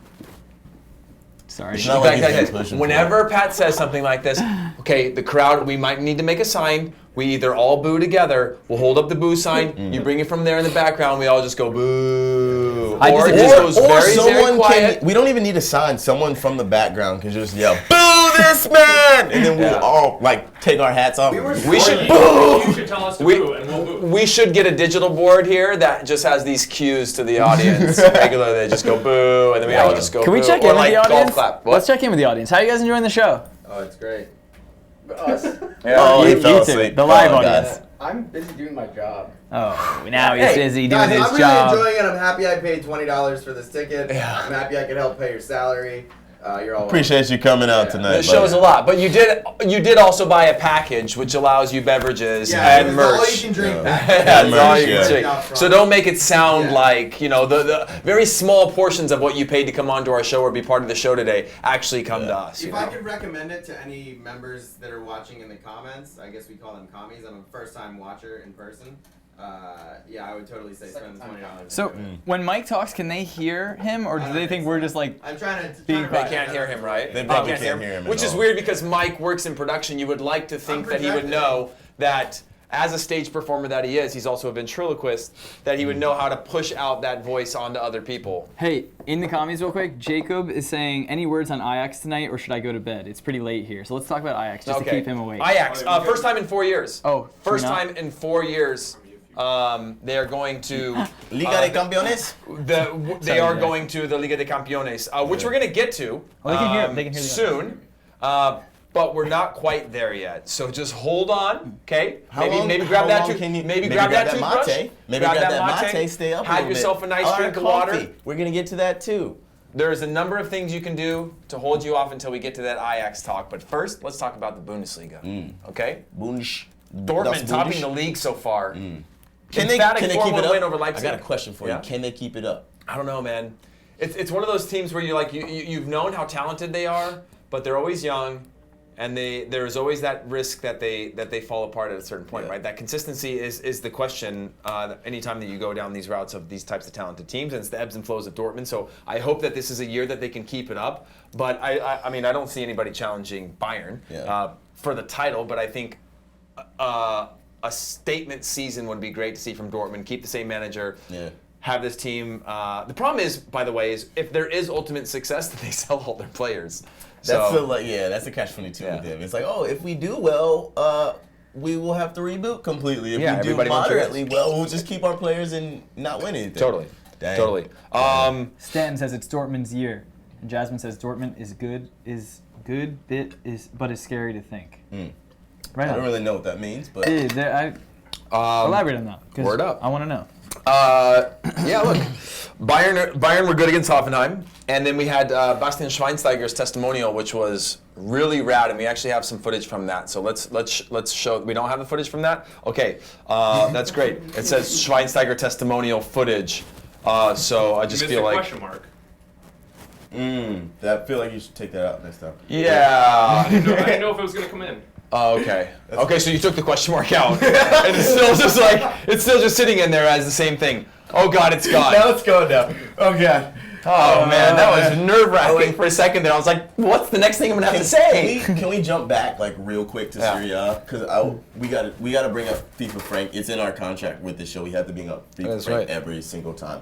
Sorry.
Whenever Pat says something like this, okay, the crowd, we might need to make a sign. We either all boo together, we'll hold up the boo sign, you bring it from there in the background, we all just go boo. Or it just goes very, very quiet.
We don't even need a sign. Someone from the background can just yell, boo this man! And then we'll all like take our hats off.
We should boo! You should tell us to boo and we'll boo. We should get a digital board here that just has these cues to the audience. Regularly they just go boo, and then we all just go boo.
Can we check in with the audience?
Clap.
Let's check in with the audience. How are you guys enjoying the show?
Oh, it's great. Us.
Oh,
you too. The live audience.
I'm busy doing my job.
Oh, now he's busy doing his
I'm
job.
really enjoying it. I'm happy I paid $20 for this ticket. I'm happy I could help pay your salary. You're all
Appreciate you coming out tonight.
It shows a lot, but you did also buy a package which allows you beverages and merch.
All you can drink.
That's all you can drink. So don't make it sound like the very small portions of what you paid to come onto our show or be part of the show today actually come to us.
If I could recommend it to any members that are watching in the comments, I guess we call them commies. I'm a first-time watcher in person. I would totally say spend the $20.
So when Mike talks, can they hear him, or do they think we're just like?
I'm trying to.
They can't hear him, right?
They probably can't hear him.
Which is weird because Mike works in production. You would like to think that he would know that as a stage performer that he is, he's also a ventriloquist, that he would know how to push out that voice onto other people.
Hey, in the comments real quick, Jacob is saying, any words on Ajax tonight, or should I go to bed? It's pretty late here, so let's talk about Ajax just to keep him awake.
Ajax, first time in 4 years.
Oh,
first time in 4 years. They are going to
Liga de Campeones.
They are going to the Liga de Campeones, which we're going to get to
they can hear
soon. But we're not quite there yet. So just hold on, okay? Maybe grab that toothbrush. Maybe grab that mate.
Stay up.
Have yourself a nice drink of water.
We're gonna get to that too.
There's a number of things you can do to hold you off until we get to that Ajax talk. But first, let's talk about the Bundesliga. Okay? Dortmund topping the league so far.
Can they keep it up?
Win over Leipzig.
I got a question for you. Can they keep it up?
I don't know, man. It's one of those teams where you've known how talented they are, but they're always young, and there's always that risk that they fall apart at a certain point, right? That consistency is the question anytime that you go down these routes of these types of talented teams, and it's the ebbs and flows of Dortmund. So I hope that this is a year that they can keep it up. But I mean, I don't see anybody challenging Bayern for the title, but I think a statement season would be great to see from Dortmund. Keep the same manager. Have this team. The problem is, by the way, is if there is ultimate success, then they sell all their players.
That's that's the catch-22 with them. It's like, if we do well, we will have to reboot completely. If we do moderately well, we'll just keep our players and not win anything.
Totally.
Stanton says it's Dortmund's year, and Jasmine says Dortmund is good, but is scary to think. Right.
I don't really know what that means, but
elaborate on that.
Word up.
I want to know.
Look, Bayern were good against Hoffenheim, and then we had Bastian Schweinsteiger's testimonial, which was really rad, and we actually have some footage from that. So let's show. We don't have the footage from that. Okay, that's great. It says Schweinsteiger testimonial footage. So I just feel like
question mark.
I feel like you should take that out next time.
Yeah.
I didn't know if it was gonna come in.
Oh, okay. Okay, so you took the question mark out, and it's still just sitting in there as the same thing. Oh God, it's gone.
Now it's going down. Oh God.
Oh man, that was nerve-wracking for a second there. I was like, what's the next thing I'm gonna have to say?
Can we jump back like real quick to Serie A? Because we got to bring up FIFA Frank. It's in our contract with the show. We have to bring up FIFA Frank every single time.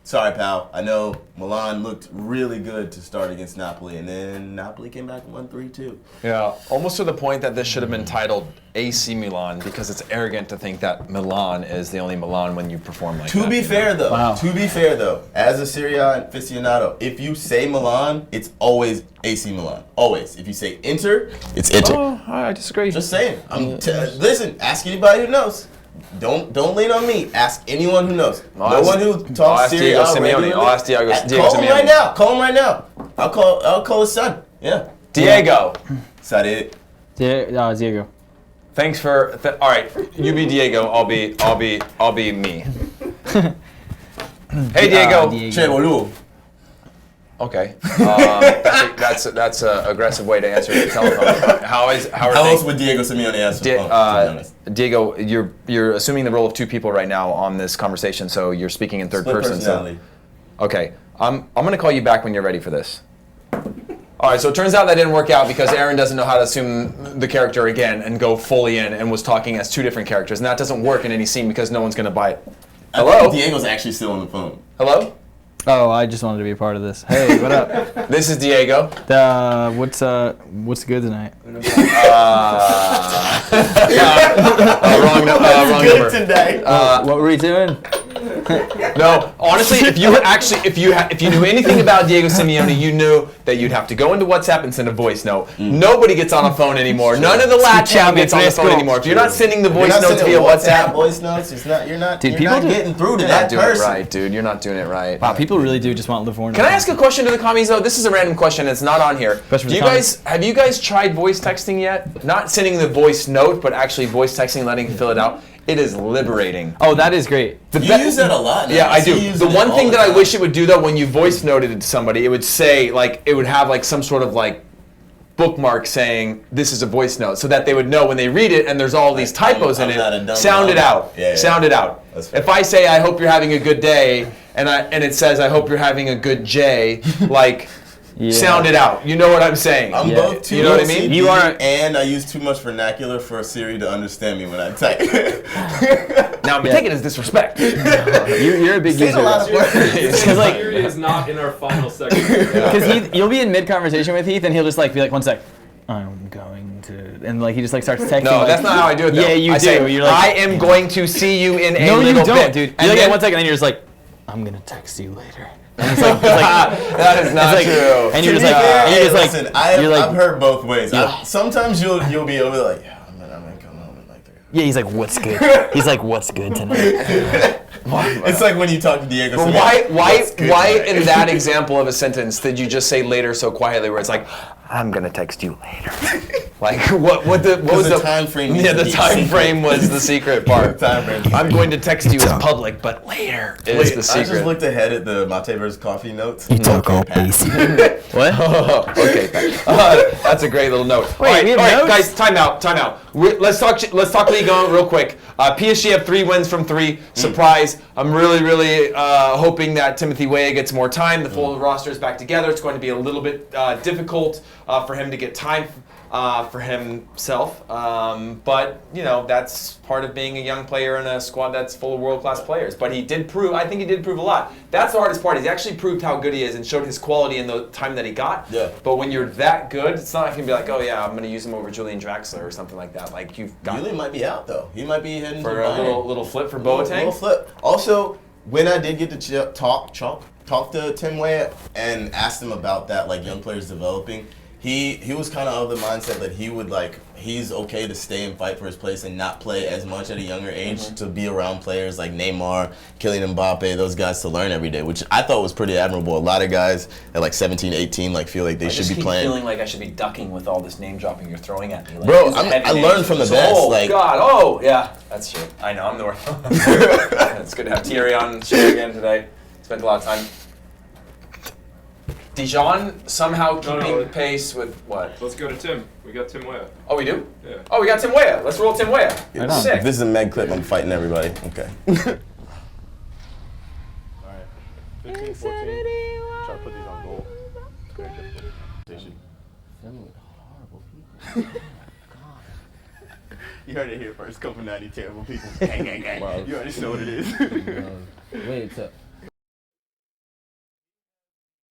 Sorry, pal. I know Milan looked really good to start against Napoli, and then Napoli came back and won 3-2.
Yeah, almost to the point that this should have been titled AC Milan, because it's arrogant to think that Milan is the only Milan when you perform like that.
To be fair, though, as a Serie A aficionado, if you say Milan, it's always AC Milan. Always. If you say Inter, it's Inter.
Oh, I disagree.
Just saying. Listen, ask anybody who knows. Don't lean on me. Ask anyone who knows. No one who talks Serie A regularly.
I'll ask Diego Simeone.
Call him right now. Call him right now. I'll call his son. Yeah.
Diego.
Sorry.
Diego.
Thanks for. All right, you be Diego. I'll be me. Hey Diego.
Che boludo.
Okay, that's a aggressive way to answer the telephone. How
else would Diego Simeone answer?
Diego, you're assuming the role of two people right now on this conversation, so you're speaking in third
Split
person.
personality.
So, okay, I'm gonna call you back when you're ready for this. All right, so it turns out that didn't work out because Aaron doesn't know how to assume the character again and go fully in and was talking as two different characters, and that doesn't work in any scene because no one's gonna buy it. Hello?
Diego's actually still on the phone.
Hello?
Oh, I just wanted to be a part of this. Hey, what up?
This is Diego.
What's good tonight?
Wrong number.
Today.
What were we doing?
No, honestly, if you knew anything about Diego Simeone, you knew that you'd have to go into WhatsApp and send a voice note. Nobody gets on a phone anymore. None of the lad town gets on the phone anymore. If you're not sending the voice notes via WhatsApp,
voice notes, you're not
Dude,
getting through to that
doing it
person.
right, dude. You're not doing it right.
Wow, people really do just want Livorno.
Can I ask a question to the commies though? This is a random question. It's not on here. Have you guys tried voice texting yet? Not sending the voice note, but actually voice texting, letting it fill it out. It is liberating.
Oh, that is great.
You use that a lot now.
Yeah, I do. The one thing that I wish it would do though, when you voice noted it to somebody, it would say it would have some sort of bookmark saying this is a voice note, so that they would know when they read it and there's all these typos in it. Sound it out.
Yeah.
Sound it out. If I say I hope you're having a good day, and it says I hope you're having a good J, sound it out. You know what I'm saying?
I'm both too.
You know what I mean?
You are, and I use too much vernacular for Siri to understand me when I type.
Now I'm taking it as disrespect.
You're a big user.
A lot of words.
Siri is not in our final segment.
Because you'll be in mid conversation with Heath, and he'll just be like, 1 sec. I'm going to, and he just starts texting.
No, that's not how I do it. Though.
Yeah, you do.
Say,
you're like,
I am going to see you in a
no,
little
you don't,
bit,
dude.
And
you're
then
1 second, and you're just like, I'm gonna text you later. And it's
that is not true.
And you're just like,
listen, I've heard both ways. Sometimes you'll be over there I'm gonna come home in 3 hours.
Yeah, he's like, what's good? He's like, what's good tonight?
It's like when you talk to Diego.
Why in that example of a sentence did you just say later so quietly, where it's like, I'm gonna text you later? What was the
time frame?
Yeah, the time frame was the secret part. I'm going to text you in public, but later is the secret.
I just looked ahead at the Mate vs. Coffee notes.
You talk all basic. What?
Okay, that's a great little note.
Wait,
all right, guys, time out. Let's talk Ligue 1 real quick. PSG have 3 wins from 3. Surprise! I'm really hoping that Timothy Weah gets more time. The full roster is back together. It's going to be a little bit difficult for him to get time for himself, but that's part of being a young player in a squad that's full of world-class players. But I think he did prove a lot. That's the hardest part. He's actually proved how good he is and showed his quality in the time that he got.
Yeah.
But when you're that good, it's not like you can be like, oh yeah, I'm going to use him over Julian Draxler or something like that.
Julian might be out though. He might be heading
for a little flip for Boateng.
Little flip. Also, when I did get to talk to Tim Weah and asked him about that, young players developing, he was kind of the mindset that he would he's okay to stay and fight for his place and not play as much at a younger age, to be around players like Neymar, Kylian Mbappe, those guys, to learn every day, which I thought was pretty admirable. A lot of guys at 17, 18 feel like they should be playing.
I keep feeling like I should be ducking with all this name dropping you're throwing at me.
Bro, I learned from the best.
Oh God! Oh yeah, that's true. I know. I'm the worst. It's good to have Thierry on the show again today. Spent a lot of time. Dijon somehow keeping pace with what?
Let's go to Tim. We got Tim Weah.
Oh, we do?
Yeah.
Oh, we got Tim Weah. Let's roll Tim Weah. Sick.
If this is a Meg clip, I'm fighting everybody. Okay.
All right. 15, 14. Try to put these on goal. It's very difficult.
Horrible people.
You heard it here first. COPA90 terrible people. Gang, gang, gang. Wow. You already know what it is.
Wait, so.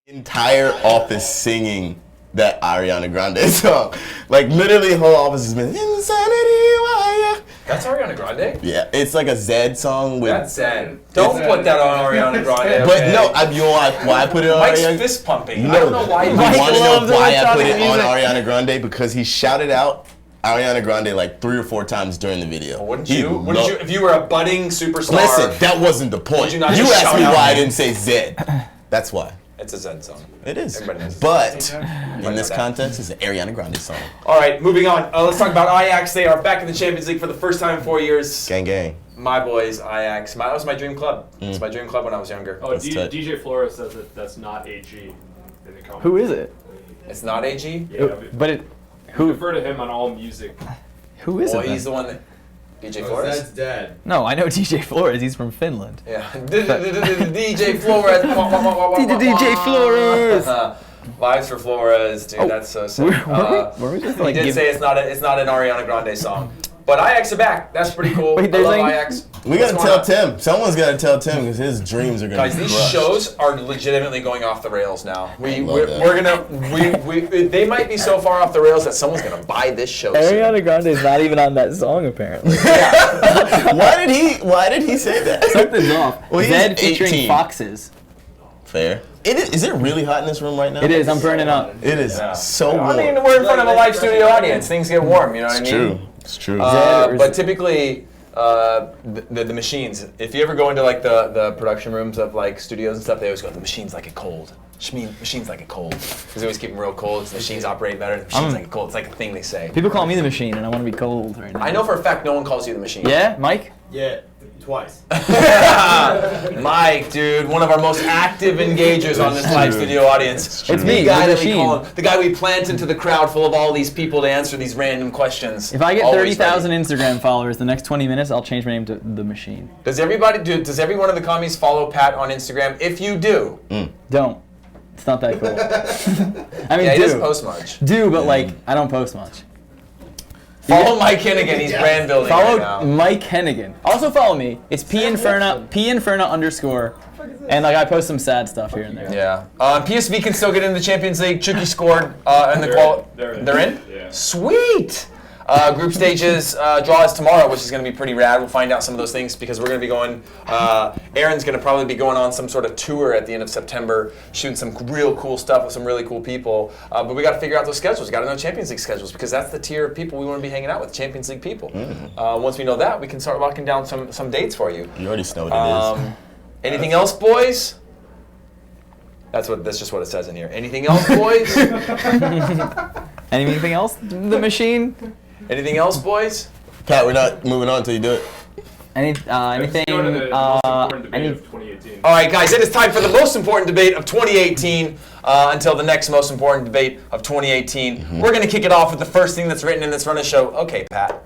Entire office singing that Ariana Grande song. Literally, the whole office has been insanity. Why?
That's Ariana Grande?
Yeah, it's a Zed song with.
That's Zed. Don't put that on Ariana Grande.
But no, you know why I put it on
Mike's
Ariana?
fist pumping.
No,
I don't know why.
You want to know why I put it on Ariana Grande? Because he shouted out Ariana Grande 3 or 4 times during the video.
Well, wouldn't you? If you were a budding superstar?
Listen, that wasn't the point.
You
asked me why I didn't say Zed. That's why.
It's a Zed song.
It is.
Everybody knows
but in this context, it's an Ariana Grande song.
All right, moving on. Let's talk about Ajax. They are back in the Champions League for the first time in 4 years.
Gang, gang.
My boys, Ajax. That was my dream club. It's my dream club when I was younger.
Oh, DJ Flores says that that's not AG. comment.
Who is it?
It's not AG?
Yeah,
But it.
we
Who?
defer to him on all music.
Who is
Well,
it?
he's
then?
the one that. DJ
Oh,
Flores?
Zed's dead.
No, I know DJ Flores. He's from Finland.
Yeah. DJ Flores.
DJ Flores.
Vibes for Flores, dude.
Oh,
That's so sick.
were we just
He
like
did say it's not an Ariana Grande song. But IX are back. That's pretty cool.
Wait,
I
they're
love
saying-
IX.
We gotta tell Tim. Someone's gotta tell Tim because his dreams are gonna
Guys,
be
these
crushed.
shows are legitimately going off the rails now.
love that.
We're gonna they might be so far off the rails that someone's gonna buy this show. soon.
Ariana Grande is not even on that song apparently.
Why did he say that?
Something's off.
Well, he's
Zed featuring
18.
Foxes.
Fair. Is it really hot in this room right now?
It is. I'm burning up.
It is so warm.
I mean, we're in front of a live studio audience. Things get warm. You know what I
It's
mean?
true. It's true.
But typically, the machines. If you ever go into like the production rooms of like studios and stuff, they always go, the machines like it cold. Machines like it cold. Because they always keep them real cold. Because the machines operate better. The machines like it cold. It's like a thing they say.
People call me the machine, and I want to be cold right now.
I know for a fact no one calls you the machine.
Yeah, Mike.
Yeah, twice.
Mike, dude, one of our most active engagers on this live studio audience.
It's me,
The guy
the
that we
machine.
call him, the guy we plant into the crowd full of all these people to answer these random questions.
If I get
Always
30,000
ready.
Instagram followers the next 20 minutes, I'll change my name to the machine.
Does every one of the commies follow Pat on Instagram? If you do,
Don't. It's not that cool. I mean,
yeah, he
do.
doesn't post much.
Do, but like, I don't post much.
Follow Mike Hennigan. He's brand building
Follow
right now.
Mike Hennigan. Also follow me. It's P_Infurna _. And like I post some sad stuff here and there.
Yeah. PSV can still get in the Champions League. Chucky scored in the They're in?
Yeah.
Sweet! Group stages draw is tomorrow, which is going to be pretty rad. We'll find out some of those things because we're going to be going. Aaron's going to probably be going on some sort of tour at the end of September, shooting some real cool stuff with some really cool people. But we got to figure out those schedules. We got to know Champions League schedules because that's the tier of people we want to be hanging out with. Champions League people. Once we know that, we can start locking down some dates for you.
You already know what it is.
Anything else, boys? That's just what it says in here. Anything else, boys?
Anything else? The machine?
Anything else, boys?
Pat, we're not moving on until you do it.
Anything?
Let's go to the most important debate of 2018.
All right, guys, it is time for the most important debate of 2018 until the next most important debate of 2018. We're going to kick it off with the first thing that's written in this run of show. Okay, Pat.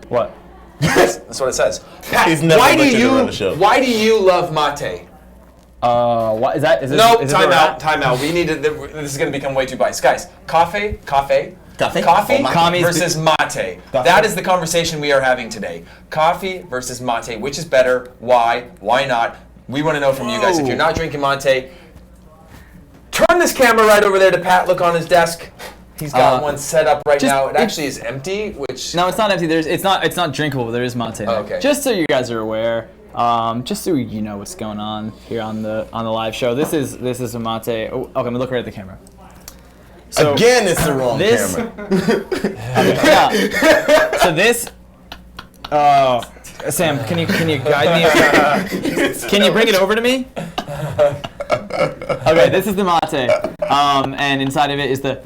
What?
That's what it says. Pat,
He's never lectured to run the show.
why do you love mate?
What is that? Is this,
No,
is this
time
where we're
out,
at?
time out. We need to. This is going to become way too biased, guys. Coffee
Coffee?
Commies
versus mate. That is the conversation we are having today. Coffee versus mate. Which is better? Why? Why not? We want to know from you guys. If you're not drinking mate, turn this camera right over there to Pat. Look on his desk. He's got one set up right now. It actually is empty. Which
No, it's not empty. It's not drinkable. But there is mate. There.
Okay.
Just so you guys are aware. Just so you know what's going on here on the live show. This is a mate. Oh, okay, I'm gonna look right at the camera. So
Again, it's the wrong camera.
Yeah. So this. Sam, can you guide me? Can you bring it over to me? Okay, this is the mate, and inside of it is the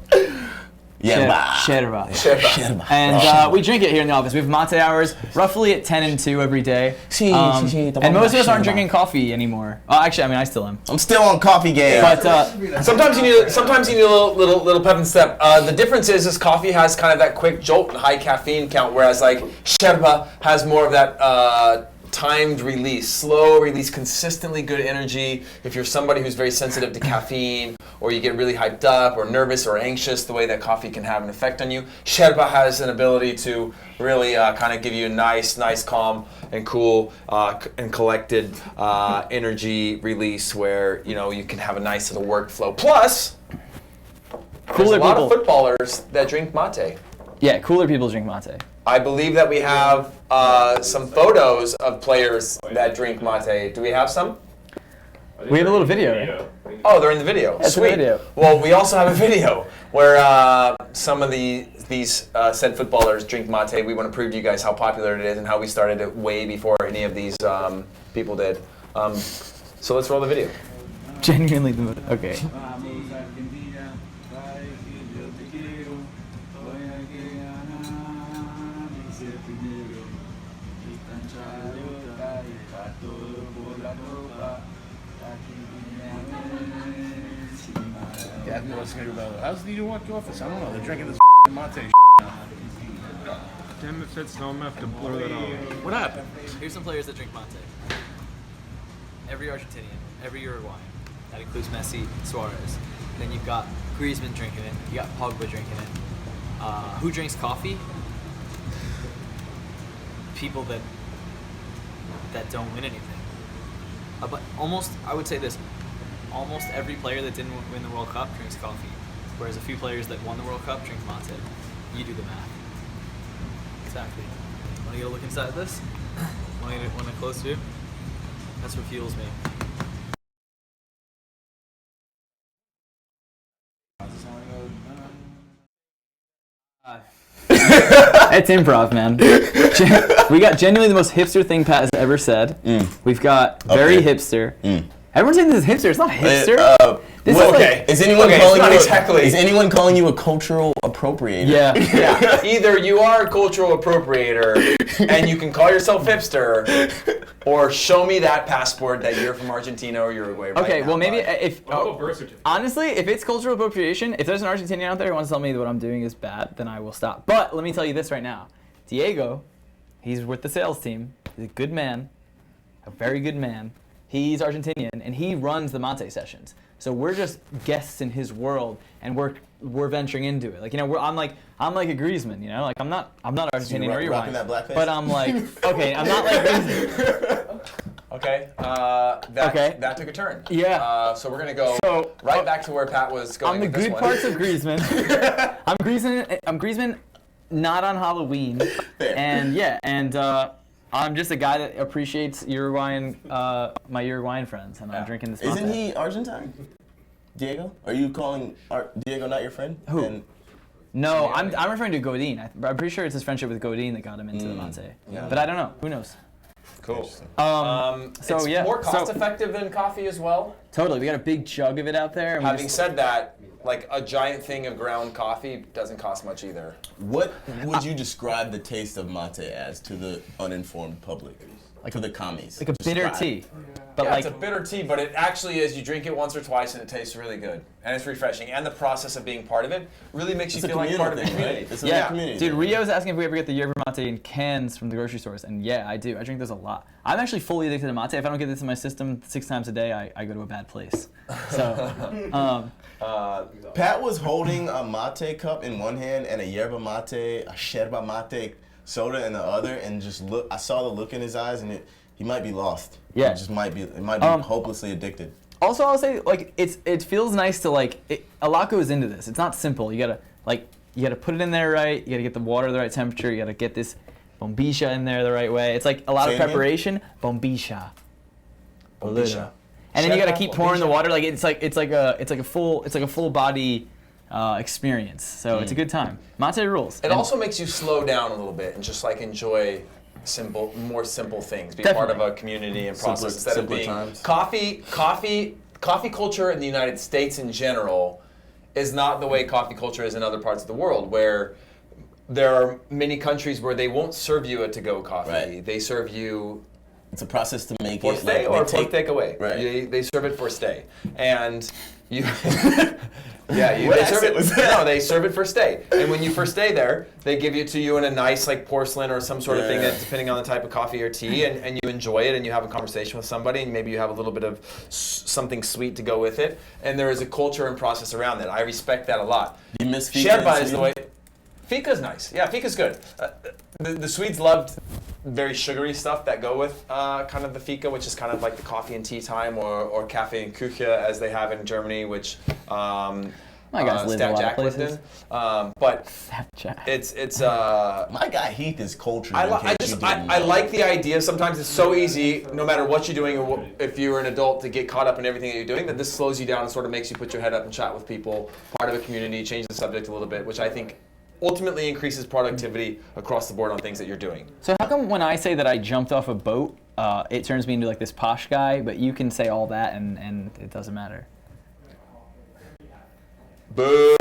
Sherba. And we drink it here in the office. We have mate hours roughly at 10 and 2 every day. And most of us aren't drinking coffee anymore. Actually, I mean, I still am.
I'm still on coffee game.
But
sometimes you need a little pep and step. The difference is coffee has kind of that quick jolt and high caffeine count, whereas like Sherba has more of that timed release, slow release, consistently good energy. If you're somebody who's very sensitive to caffeine, or you get really hyped up or nervous or anxious, the way that coffee can have an effect on you, Sherba has an ability to really kind of give you a nice, calm and cool and collected energy release where you can have a nice little workflow. Plus, there's a lot of footballers that drink mate.
Yeah, cooler people drink mate.
I believe that we have some photos of players that drink mate. Do we have some?
We have a little video, right?
Oh, they're in the video.
That's
Sweet.
a video.
Well, we also have a video where some of these said footballers drink mate. We want to prove to you guys how popular it is and how we started it way before any of these people did. So let's roll the video.
Genuinely, okay.
have no idea about it. How's the New York office? I don't know. They're drinking this mate now.
Damn it, Fitz, no, I'm gonna have to blur that out.
What happened?
Here's some players that drink mate. Every Argentinian, every Uruguayan. That includes Messi, Suarez. Then you've got Griezmann drinking it. You got Pogba drinking it. Who drinks coffee? People that don't win anything. But I would say this, almost every player that didn't win the World Cup drinks coffee, whereas a few players that won the World Cup drink mate. You do the math. Exactly. Want to get a look inside this? Want to get one close to? That's what fuels me. It's improv, man. We got genuinely the most hipster thing Pat has ever said. We've got very hipster. Everyone's saying this is hipster. It's not hipster.
Is anyone calling you a cultural appropriator?
Yeah.
Either you are a cultural appropriator and you can call yourself hipster, or show me that passport that you're from Argentina or Uruguay.
Okay,
now,
well maybe
birth certificate.
Honestly, if it's cultural appropriation, if there's an Argentinian out there who wants to tell me that what I'm doing is bad, then I will stop. But let me tell you this right now. Diego, he's with the sales team. He's a good man, a very good man. He's Argentinian, and he runs the mate sessions. So we're just guests in his world, and we're venturing into it. Like, you know, I'm like a Griezmann, you know, like I'm not Argentinian or Uruguayan, but I'm like, okay, I'm not like Griezmann.
Okay, that took a turn.
Yeah.
So we're gonna go right back to where Pat was going.
On the good parts of Griezmann, I'm Griezmann, not on Halloween, and I'm just a guy that appreciates Uruguayan, my Uruguayan friends, and I'm drinking this.
Isn't he Argentine? Diego? Are you calling Diego not your friend?
Who? No, I'm referring to Godin. I'm pretty sure it's his friendship with Godin that got him into the mate.
Yeah.
But I don't know. Who knows?
Cool.
It's
more cost effective than coffee as well.
Totally. We got a big jug of it out there. And
Having said that, like a giant thing of ground coffee doesn't cost much either.
What would you describe the taste of mate as to the uninformed public? Like to the commies?
Like a bitter tea. But
it's a bitter tea, but it actually is, you drink it once or twice and it tastes really good. And it's refreshing. And the process of being part of it really makes you feel like part of the community.
Right? It's a community.
Dude, Rio's asking if we ever get the yerba mate in cans from the grocery stores. And yeah, I do. I drink those a lot. I'm actually fully addicted to mate. If I don't get this in my system 6 times a day, I go to a bad place. So,
Pat was holding a mate cup in one hand and a yerba mate, a yerba mate soda in the other, and just look. I saw the look in his eyes, and he might be lost.
Yeah.
It might be hopelessly addicted.
Also, I'll say, like, it feels nice to, like, a lot goes into this. It's not simple. You gotta put it in there right. You gotta get the water the right temperature. You gotta get this bombilla in there the right way. It's like a lot of preparation. Bombilla.
Bombilla.
And then you gotta keep pouring the water. Like it's like a full body experience. So it's a good time. Mate rules.
It also makes you slow down a little bit and just like enjoy more simple things. Be part of a community and process instead of being coffee culture in the United States in general is not the way coffee culture is in other parts of the world, where there are many countries where they won't serve you a to-go coffee. Right. They serve you.
It's a process to make
for
it.
Stay or for takeaway. Right. They serve it for stay, and you. They serve it for stay. And when you first stay there, they give it to you in a nice like porcelain or some sort of thing that, depending on the type of coffee or tea, and you enjoy it and you have a conversation with somebody and maybe you have a little bit of something sweet to go with it. And there is a culture and process around that. I respect that a lot.
You miss fika?
Sherpa is the way. Fika's nice. Yeah, fika's good. The Swedes loved very sugary stuff that go with kind of the fika, which is kind of like the coffee and tea time, or cafe and Küche as they have in Germany, which
my guys live a lot of places.
But it's
my guy Heath is cultured.
I like the idea. Sometimes it's so easy, no matter what you're doing or if you're an adult, to get caught up in everything that you're doing, that this slows you down and sort of makes you put your head up and chat with people, part of a community, change the subject a little bit, which I think ultimately increases productivity across the board on things that you're doing.
So how come when I say that I jumped off a boat, it turns me into like this posh guy, but you can say all that and it doesn't matter?
Boo!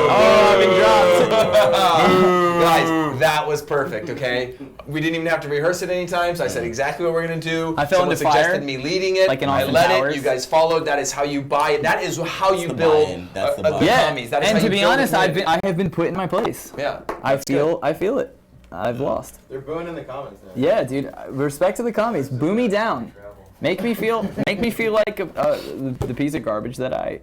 I've been dropped. Guys, that was perfect, okay? We didn't even have to rehearse it any times. I said exactly what we're going to do.
I fell
Someone
into fire,
suggested me leading it.
like in
I
Austin
led
Powers.
it. You guys followed. That is how you buy it. That is how you build the
Yeah,
commies. That is
and
how
to
you
be
build
honest,
it.
I have been put in my place.
Yeah.
I feel it. I've lost.
They're booing in the comments now.
Yeah, dude. Respect to the commies. Boo me down. Make me feel like the piece of garbage that I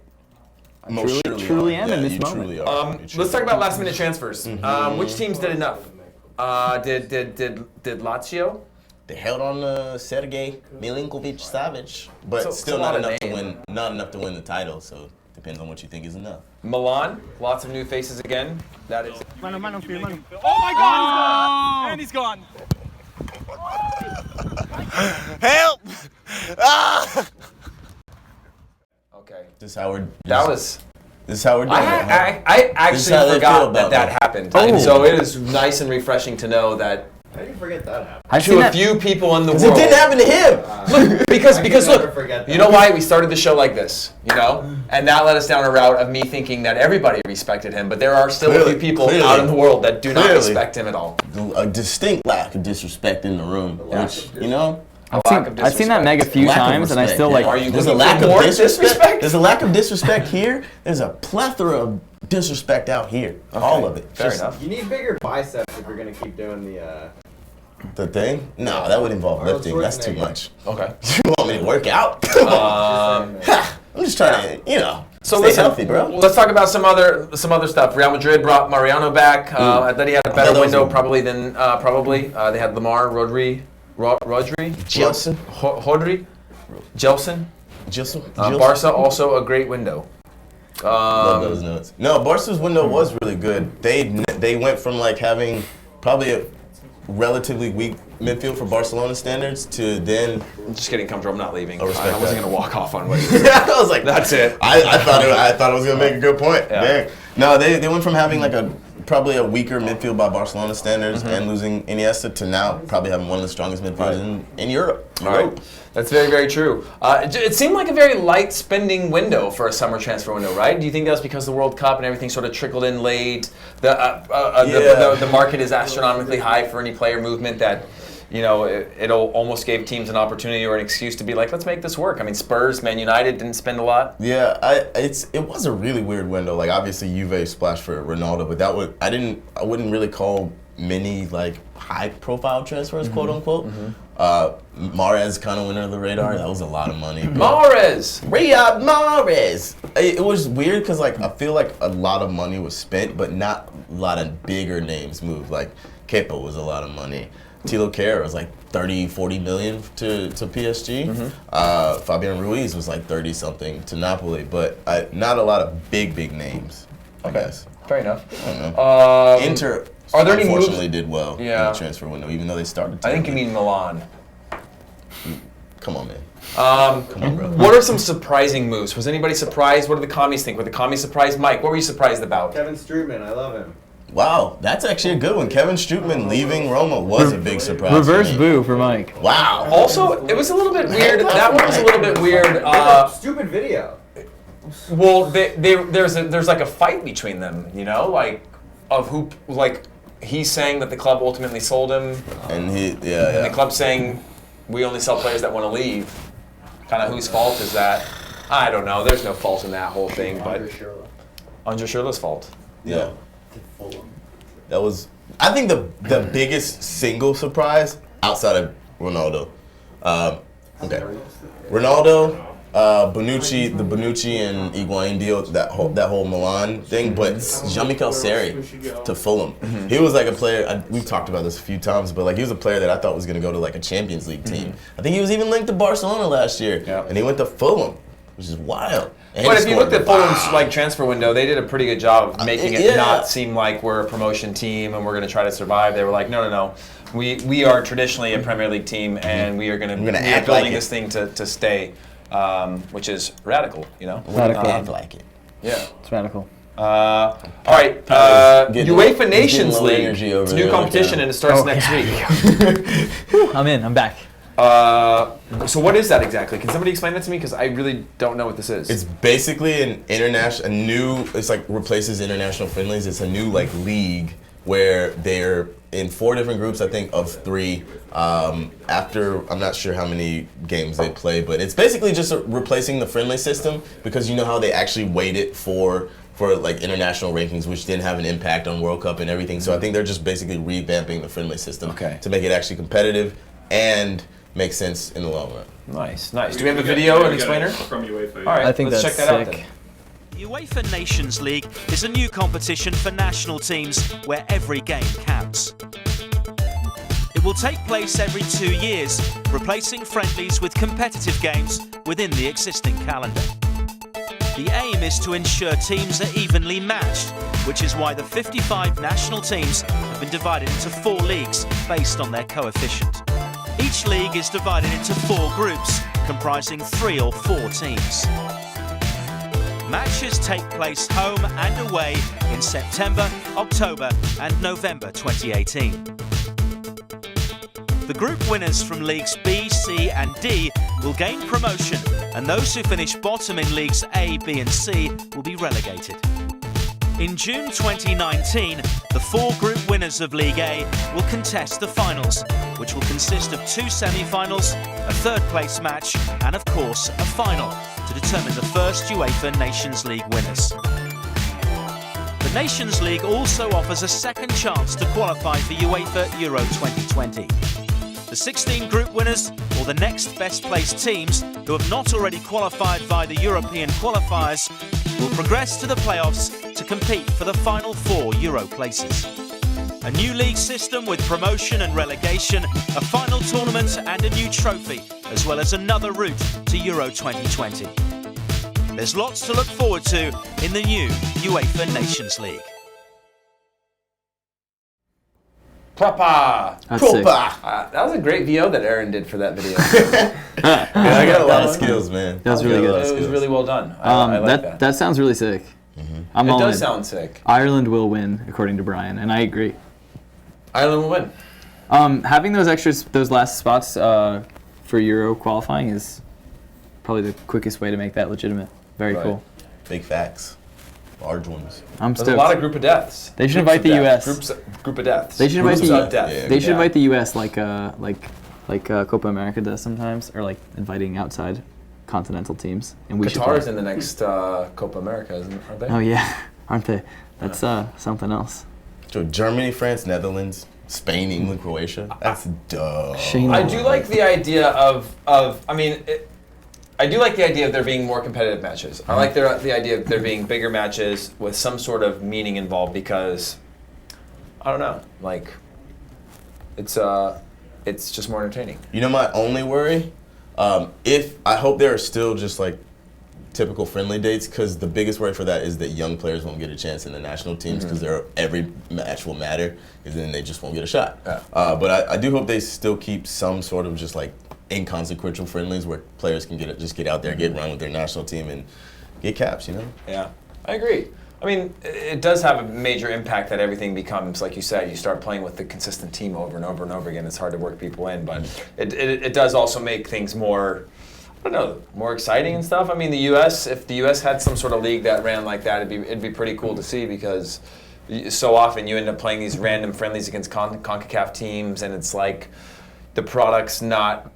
truly am in this moment.
Let's talk about last minute transfers. Which teams did enough? Did Lazio?
They held on to Sergej Milinkovic-Savic, but
So-
still
it's a
not
lot of
enough to
names.
win. Not enough to win the title. So depends on what you think is enough.
Milan, lots of new faces again. That is.
Mano, mano, mano. Oh my God, he's gone! And he's gone.
Help! Ah!
Okay.
This is how we're.
This
is how we're doing it.
I
This is how
actually
they
forgot
feel about
that
me.
happened.
Oh.
And so it is nice and refreshing to know that.
How do you forget that happened?
To a few people in the world.
It didn't happen to him.
Look, because
never
look,
forget that.
you know why we started the show like this, you know, and that led us down a route of me thinking that everybody respected him, but there are still a few people out in the world that do not respect him at all.
A distinct lack of disrespect in the room, which you know.
I've seen that mega few times, and I still like.
There's a lack of disrespect. There's a lack of disrespect here. There's a plethora of disrespect out here. All of it.
Fair enough.
You need bigger biceps if you're gonna keep doing the.
The thing? No, that would involve lifting. That's too much.
Okay.
You want me to work out? Come on. I'm just trying to,
So
stay
listen,
healthy, bro.
let's talk about some other stuff. Real Madrid brought Mariano back. I thought he had a better window probably than they had Lamar, Rodri,
Gelson.
Gelson. Barca also a great window.
Love those notes. No, Barca's window was really good. They went from like having probably a relatively weak midfield for Barcelona standards to then.
I'm just getting comfortable. I'm not leaving.
I respect
wasn't
that.
gonna walk off on what.
I was like,
that's it.
I thought it was gonna make a good point.
Yeah.
Dang. No, they went from having like probably a weaker midfield by Barcelona standards and losing Iniesta to now probably having one of the strongest midfielders in Europe.
All right. That's very, very true. It seemed like a very light spending window for a summer transfer window, right? Do you think that was because the World Cup and everything sort of trickled in late? The market is astronomically high for any player movement that, it almost gave teams an opportunity or an excuse to be like, let's make this work. I mean, Spurs, Man United didn't spend a lot.
Yeah, it was a really weird window. Like obviously Juve splashed for Ronaldo, but I wouldn't really call many like high profile transfers, quote unquote. Mahrez kind of went under the radar. That was a lot of money.
Mahrez!
Riyad Mahrez! It was weird because like I feel like a lot of money was spent, but not a lot of bigger names moved. Like Kepa was a lot of money. Tilo Kehrer was like 30, 40 million to PSG. Fabian Ruiz was like 30 something to Napoli, but not a lot of big names, I guess.
Fair enough.
I don't know. Inter
are there any
unfortunately
moves?
did well in the transfer window, even though they started.
I think you mean Milan.
Come on, man.
Come on, bro. What are some surprising moves? Was anybody surprised? What do the commies think? Were the commies surprised? Mike, what were you surprised about?
Kevin Strootman, I love him.
Wow, that's actually a good one. Kevin Strootman leaving Roma was a big surprise.
Reverse
for me.
boo for Mike.
Wow.
Also, it was a little bit weird. That one was a little bit weird.
Stupid video.
Well, there's like a fight between them, like of who, like he's saying that the club ultimately sold him,
and
and the club saying we only sell players that want to leave. Kind of whose fault is that? I don't know. There's no fault in that whole thing, but Andre Schürrle's fault.
Yeah. That was, I think, the biggest single surprise outside of Ronaldo. Ronaldo, Bonucci, the Bonucci and Higuain deal, that whole Milan thing, but Jean-Michel Seri to Fulham. He was like a player, we've talked about this a few times, but like he was a player that I thought was going to go to like a Champions League team. I think he was even linked to Barcelona last year, and he went to Fulham, which is wild. And
But
he
if you
scored.
looked at Fulham's like transfer window, they did a pretty good job of making it not seem like we're a promotion team and we're going to try to survive. They were like, no. We are traditionally a Premier League team, and we are going to be building this thing to stay, which is radical,
Radical.
Act like it.
Yeah.
It's radical.
All right, UEFA Nations League. It's a new competition, and it starts next week.
I'm in. I'm back.
So what is that exactly? Can somebody explain that to me? Because I really don't know what this is.
It's basically it's like replaces international friendlies. It's a new like league where they're in 4 different groups, I think, of 3. After, I'm not sure how many games they play, but it's basically just replacing the friendly system, because you know how they actually weighted for like international rankings, which didn't have an impact on World Cup and everything. So I think they're just basically revamping the friendly system to make it actually competitive and make sense in the long run.
Nice. Do we have a video and explainer?
From UEFA.
All right,
I think
let's
that's
check that
sick.
out then.
The UEFA Nations League is a new competition for national teams where every game counts. It will take place every 2 years, replacing friendlies with competitive games within the existing calendar. The aim is to ensure teams are evenly matched, which is why the 55 national teams have been divided into 4 leagues based on their coefficient. Each league is divided into 4 groups, comprising 3 or 4 teams. Matches take place home and away in September, October and November 2018. The group winners from Leagues B, C and D will gain promotion, and those who finish bottom in Leagues A, B and C will be relegated. In June 2019, the 4 group winners of League A will contest the finals, which will consist of 2 semi-finals, a third-place match and, of course, a final to determine the first UEFA Nations League winners. The Nations League also offers a second chance to qualify for UEFA Euro 2020. The 16 group winners, or the next best placed teams who have not already qualified via the European qualifiers, will progress to the playoffs to compete for the final 4 Euro places. A new league system with promotion and relegation, a final tournament and a new trophy, as well as another route to Euro 2020. There's lots to look forward to in the new UEFA Nations League.
Proper. That was a great VO that Aaron did for that video.
Yeah, I got a lot of skills, man.
That was really good.
It was really well done. I like that.
That sounds really sick.
It does sound sick.
Ireland will win, according to Brian, and I agree.
Ireland will win.
Having those last spots for Euro qualifying is probably the quickest way to make that legitimate. Very cool.
Big facts. Large ones.
I'm
There's a lot of group of deaths.
They should invite the U.S.
Group of deaths.
They should invite
They
should invite the U.S. like Copa America does sometimes, or like inviting outside continental teams. And we
Qatar's in the next Copa America, aren't they?
Oh yeah, aren't they? That's something else.
So Germany, France, Netherlands, Spain, England, Croatia. That's dope.
I do like the idea I do like the idea of there being more competitive matches. I like the idea of there being bigger matches with some sort of meaning involved, because I don't know, like it's just more entertaining.
You know, my only worry, I hope there are still just like typical friendly dates, because the biggest worry for that is that young players won't get a chance in the national teams, because every match will matter, because then they just won't get a shot.
Yeah.
But I do hope they still keep some sort of just like inconsequential friendlies where players can get out there, get run with their national team, and get caps. You know.
Yeah, I agree. I mean, it does have a major impact that everything becomes, like you said, you start playing with the consistent team over and over and over again. It's hard to work people in, but it does also make things more, I don't know, more exciting and stuff. I mean, if the U.S. had some sort of league that ran like that, it'd be pretty cool to see, because so often you end up playing these random friendlies against CONCACAF teams, and it's like the product's not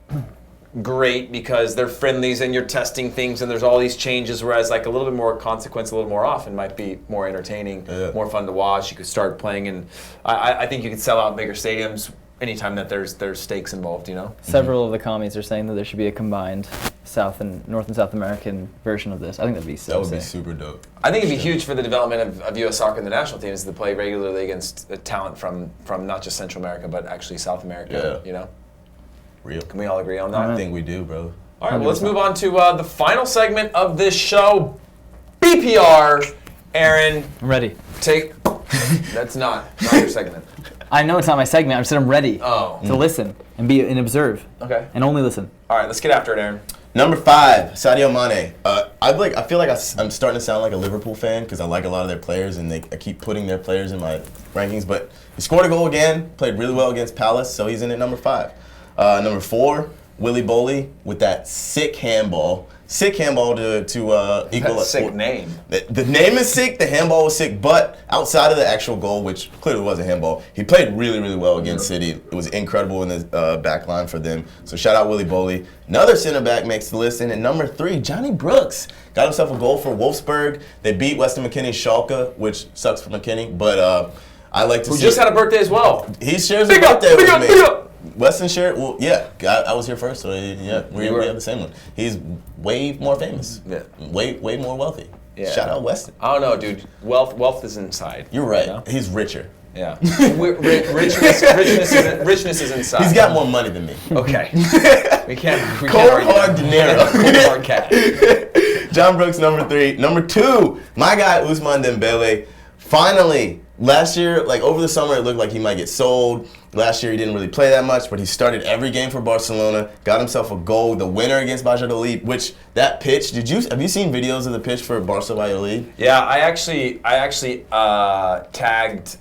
great because they're friendlies and you're testing things and there's all these changes, whereas like a little bit more consequence a little more often might be more entertaining, more fun to watch. You could start playing, and I think you could sell out bigger stadiums anytime that there's stakes involved, you know?
Several of the commies are saying that there should be a combined North and South American version of this. I think that'd be so
That would
sick.
be super dope.
I think it'd be huge for the development of U.S. soccer and the national teams to play regularly against talent from not just Central America, but actually South America, you know?
Real.
Can we all agree on that?
I think we do, bro.
All right, well, let's move on to the final segment of this show, BPR. Aaron.
I'm ready.
That's not your segment.
I know it's not my segment. I said I'm ready to listen and observe.
Okay.
And only listen.
All right, let's get after it, Aaron.
Number 5, Sadio Mane. I feel like I'm starting to sound like a Liverpool fan, because I like a lot of their players, and I keep putting their players in my rankings. But he scored a goal again, played really well against Palace, so he's in at number 5. Number 4, Willy Boley with that sick handball. Sick handball to equal.
That's a sick name.
The name is sick. The handball was sick, but outside of the actual goal, which clearly was a handball, he played really, really well against City. It was incredible in the back line for them. So shout out Willy Boley. Another center back makes the list, and at number 3, Johnny Brooks got himself a goal for Wolfsburg. They beat Weston McKennie's Schalke, which sucks for McKennie, but I like to see.
Who just had a birthday as well.
He shares a birthday with me. Weston shared, well, yeah, I was here first, so yeah, we have the same one. He's way more famous, way more wealthy. Yeah. Shout out Weston.
I don't know, dude. Wealth is inside.
You're right.
You know?
He's richer.
Yeah. Richness is inside.
He's got more money than me.
Okay. We can't.
Cold hard dinero.
Cold hard cat.
John Brooks, number 3. Number 2, my guy Ousmane Dembele. Finally, last year, like over the summer, it looked like he might get sold. Last year, he didn't really play that much, but he started every game for Barcelona, got himself a goal, the winner against Valladolid, which that pitch, have you seen videos of the pitch for Barca Valladolid?
Yeah, I actually tagged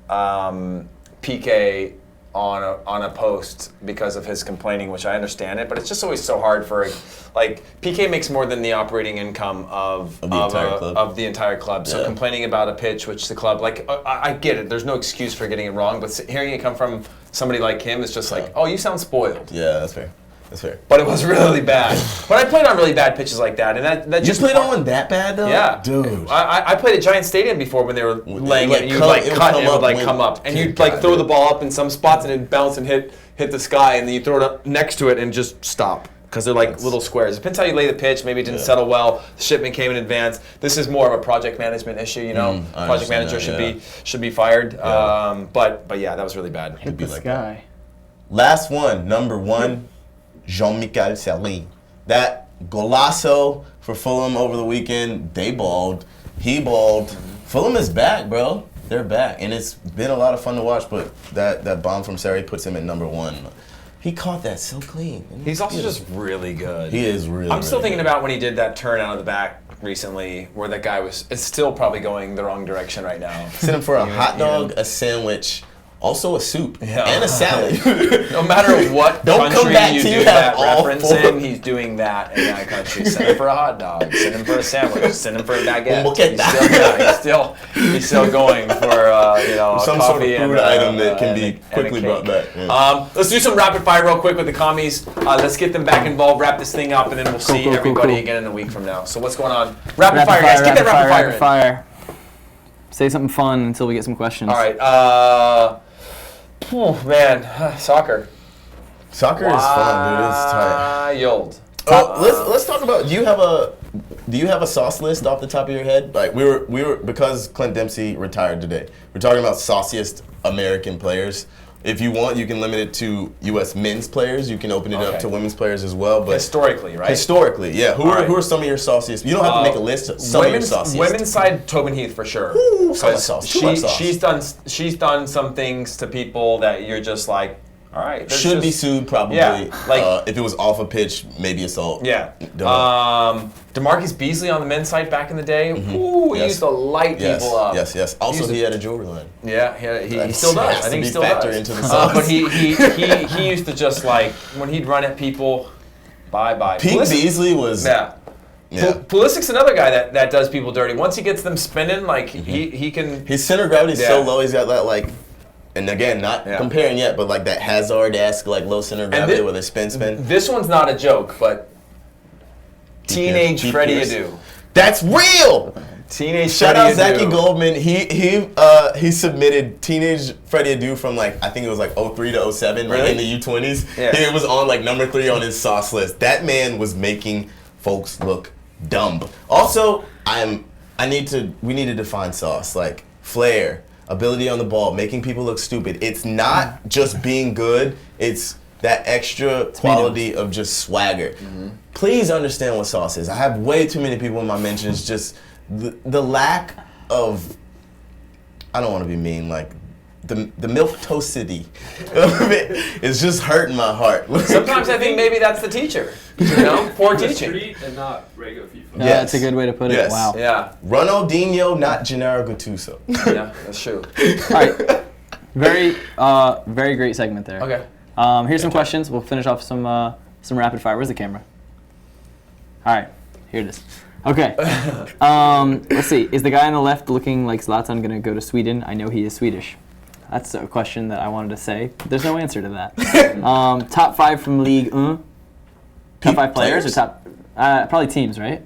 PK on a post because of his complaining, which I understand it, but it's just always so hard for, like, PK makes more than the operating income of the entire club. So complaining about a pitch, which the club, like, I get it. There's no excuse for getting it wrong, but hearing it come from somebody like him is just like, oh, you sound spoiled.
Yeah, that's fair. That's fair.
But it was really bad. But I played on really bad pitches like that, and that
you
just
played on one that bad though?
Yeah,
dude.
I played at Giant Stadium before when they were laying it, and you'd like cut and it would like come up, and you'd like throw the ball up in some spots and it'd bounce and hit the sky, and then you throw it up next to it and just stop because they're like little squares. Depends how you lay the pitch. Maybe it didn't settle well. The shipment came in advance. This is more of a project management issue, you know. Project manager should be fired. Yeah. But yeah, that was really bad.
Hit the sky.
Last one, number 1. Jean-Michel Sarri. That golazo for Fulham over the weekend, they balled. He balled. Fulham is back, bro. They're back. And it's been a lot of fun to watch, but that bomb from Sarri puts him at number 1. He caught that so clean.
He's also just really good.
He is really
I'm still thinking about when he did that turn out of the back recently, where that guy it's still probably going the wrong direction right now.
Sent him for a hot dog, a sandwich, also a soup, and a salad.
No matter what
Don't
country
come back
you
till
do
you
that
have
reference in, he's doing that in that country. Send him for a hot dog, send him for a sandwich, send him for a baguette. He's still going for
some sort of food item that can be quickly brought back. Yeah.
Let's do some rapid fire real quick with the commies. Let's get them back involved, wrap this thing up, and then we'll see everybody again in a week from now. So what's going on? Rapid fire, guys. Get that rapid fire in.
Say something fun until we get some questions.
All right. Oh man, soccer.
Soccer is fun, dude. It's tight.
Wild.
Let's talk about. Do you have a sauce list off the top of your head? Like we were because Clint Dempsey retired today. We're talking about sauciest American players. If you want, you can limit it to U.S. men's players. You can open it up to women's players as well. But
historically, right?
Historically, yeah. Who are some of your sauciest? You don't have to make a list. Some of your sauciest.
Women's side, Tobin Heath for sure.
Ooh, so much sauce.
She's done some things to people that you're just like, all right.
Should be sued probably.
Yeah, like
if it was off a pitch, maybe assault.
Yeah. DeMarcus Beasley on the men's side back in the day. Mm-hmm. Ooh, he used to light people up.
Yes. Also, he had a jewelry line.
Yeah, he still does. I think he still does.
Into the sauce.
But he used to just like when he'd run at people, bye.
Pete Beasley was.
Yeah. Pulisic's another guy that does people dirty. Once he gets them spinning, like he can.
His center of gravity is so low. He's got that like. And again, not comparing yet, but like that Hazard-esque like low center of gravity where they spin.
This one's not a joke, but teenage Freddie Adu.
That's real.
Teenage
Shout
Freddie
out Zachy
Adu.
Goldman. He submitted teenage Freddie Adu from like I think it was like 03 to 07 like in the U20s.
Yeah.
It was on like number 3 on his sauce list. That man was making folks look dumb. Also, we need to define sauce like flair. Ability on the ball, making people look stupid. It's not just being good. It's that extra quality of just swagger. Mm-hmm. Please understand what sauce is. I have way too many people in my mentions. Just the lack of, I don't want to be mean, like the milk toasty of it is just hurting my heart.
Sometimes I think maybe that's the teacher. You know, poor teaching.
Street and not regular FIFA.
Yeah, that's a good way to put it.
Yes.
Wow.
Yeah.
Ronaldinho, not Gennaro Gattuso.
Yeah, that's true.
All right. Very great segment there.
Okay.
Here's some questions. We'll finish off some rapid fire. Where's the camera? All right, here it is. Okay. Let's see. Is the guy on the left looking like Zlatan going to go to Sweden? I know he is Swedish. That's a question that I wanted to say. There's no answer to that. Top 5 from League 1. Top 5 players or top? Probably teams, right?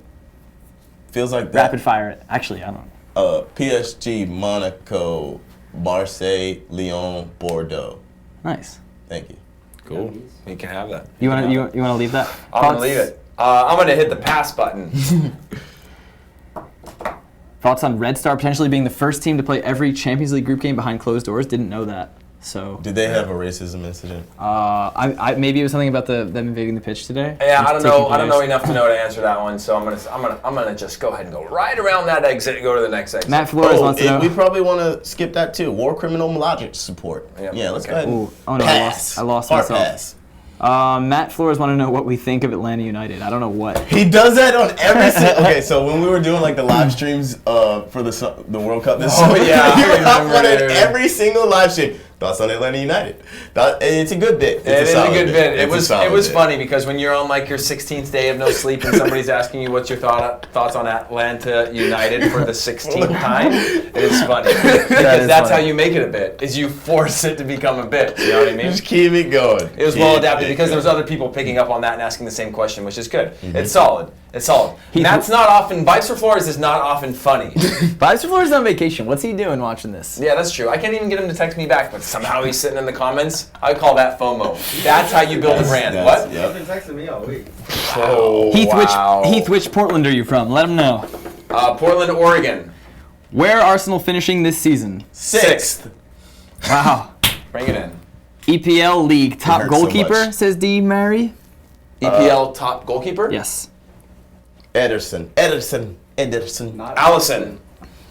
Feels like that.
Rapid fire it. Actually, I don't know.
PSG, Monaco, Marseille, Lyon, Bordeaux.
Nice.
Thank you.
Cool. You can have that.
You want to leave that?
I'm going to leave it. I'm going to hit the pass button.
Thoughts on Red Star potentially being the first team to play every Champions League group game behind closed doors? Didn't know that. So.
Did they have a racism incident?
Maybe it was something about them invading the pitch today.
Yeah, I don't know. I don't know enough to know to answer that one. So I'm gonna just go ahead and go right around that exit and go to the next exit.
Matt Flores wants to know.
We probably want to skip that too. War criminal logic support. Yeah, let's go ahead. And pass.
I lost
Hard
myself.
Pass.
Matt Flores want to know what we think of Atlanta United. I don't know what.
He does that on every single. Okay, so when we were doing like the live streams for the World Cup this summer,
yeah,
he uploaded every single live stream. Thoughts on Atlanta United? It's a good bit.
It is a good bit. It was funny because when you're on like your 16th day of no sleep and somebody's asking you what's your thoughts on Atlanta United for the 16th time, it is funny because that's how you make it a bit. Is you force it to become a bit. You know what I mean?
Just keep it going.
It was well adapted because there was other people picking up on that and asking the same question, which is good. Mm-hmm. It's solid. It's solid. That's not often. Vibes for Flores is not often funny.
Vibes for Flores is on vacation. What's he doing watching this?
Yeah, that's true. I can't even get him to text me back, but somehow he's sitting in the comments. I call that FOMO. That's how you build a brand. What?
He's been texting me all week.
Oh,
Heath, which Portland are you from? Let him know.
Portland, Oregon.
Where are Arsenal finishing this season?
6th.
Wow.
Bring it in.
EPL League top goalkeeper, says D. Mary.
EPL top goalkeeper?
Yes.
Ederson.
Allison.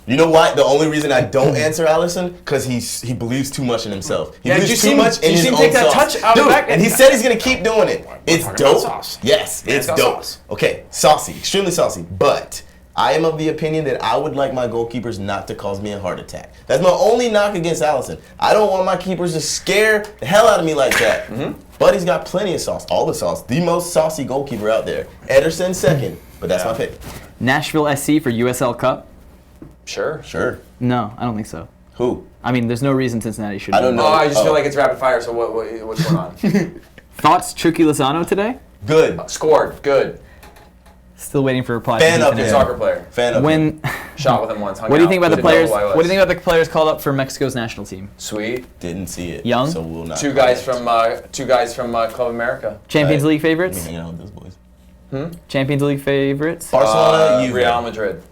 You know why? The only reason I don't answer Allison because he believes too much in himself. He believes too much in his own
take that
sauce.
touch out
Dude,
the back?
and he said he's gonna keep doing it. It's dope.
Sauce.
Yes, it's dope.
Sauce.
Okay, saucy, extremely saucy. But I am of the opinion that I would like my goalkeepers not to cause me a heart attack. That's my only knock against Allison. I don't want my keepers to scare the hell out of me like that. Mm-hmm. But he's got plenty of sauce, all the sauce. The most saucy goalkeeper out there. Ederson second, but that's my pick.
Nashville SC for USL Cup.
Sure.
No, I don't think so.
Who?
I mean, there's no reason Cincinnati should.
I don't know.
I just feel like it's rapid fire. So what's going on?
Thoughts, Chucky Lozano today?
Good.
Scored. Good.
Still waiting for a reply.
Fan of
him. Soccer player.
Fan of him.
Shot with him once.
What do you think about the players? What do you think about the players called up for Mexico's national team?
Sweet.
Didn't see it.
Young.
So we'll not.
Two guys from Club America.
Champions League favorites.
Hanging out with those boys.
Champions League favorites.
Barcelona, Juve.
Real Madrid.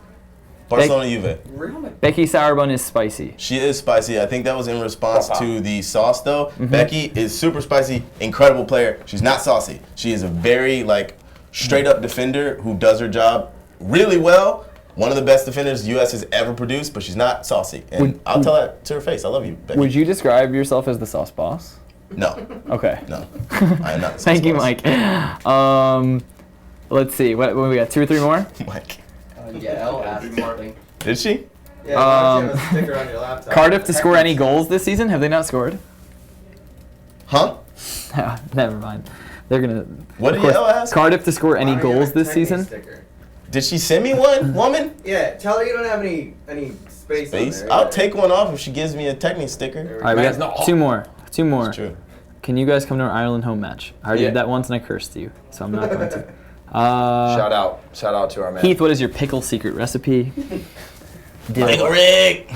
Barcelona, Juve.
Becky Sauerbund is spicy.
She is spicy. I think that was in response to the sauce, though. Mm-hmm. Becky is super spicy, incredible player. She's not saucy. She is a very straight-up defender who does her job really well. One of the best defenders the U.S. has ever produced, but she's not saucy. And I'll tell that to her face. I love you, Becky.
Would you describe yourself as the sauce boss?
No.
Okay.
No. I am not the sauce
Thank you,
boss.
Mike. Let's see. What we got? 2 or 3 more?
Mike.
Elle asked something.
Did she?
Yeah, you have a sticker on your laptop.
Cardiff to score any goals this season? Have they not scored?
Huh?
Never mind. They're gonna.
What did Elle ask?
Cardiff to score any goals this season?
Sticker.
Did she send me one, woman?
Yeah, tell her you don't have any space. On there,
I'll take one off if she gives me a Technic sticker.
All right, we got 2 more. 2 more.
That's true.
Can you guys come to our Ireland home match? I already did that once and I cursed you, so I'm not going to. Shout
out to our man.
Heath, what is your pickle secret recipe?
Pickle Rick.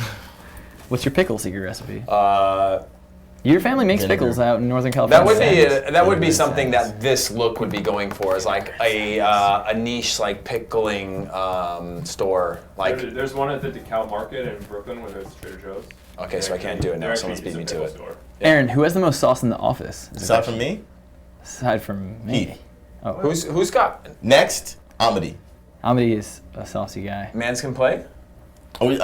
What's your pickle secret recipe? Your family makes pickles out in Northern
California. That would be something that this look would be going for, is like a niche pickling store.
There's one at the DeKalb Market in Brooklyn where there's Trader Joe's.
Okay, so I can't do it now. Someone's beat me to it.
Store.
Aaron, who has the most sauce in the office?
Aside from me?
Aside from me.
Heath.
Oh. Who's got
next? Amity.
Amity is a saucy guy.
Mans can play?
Are we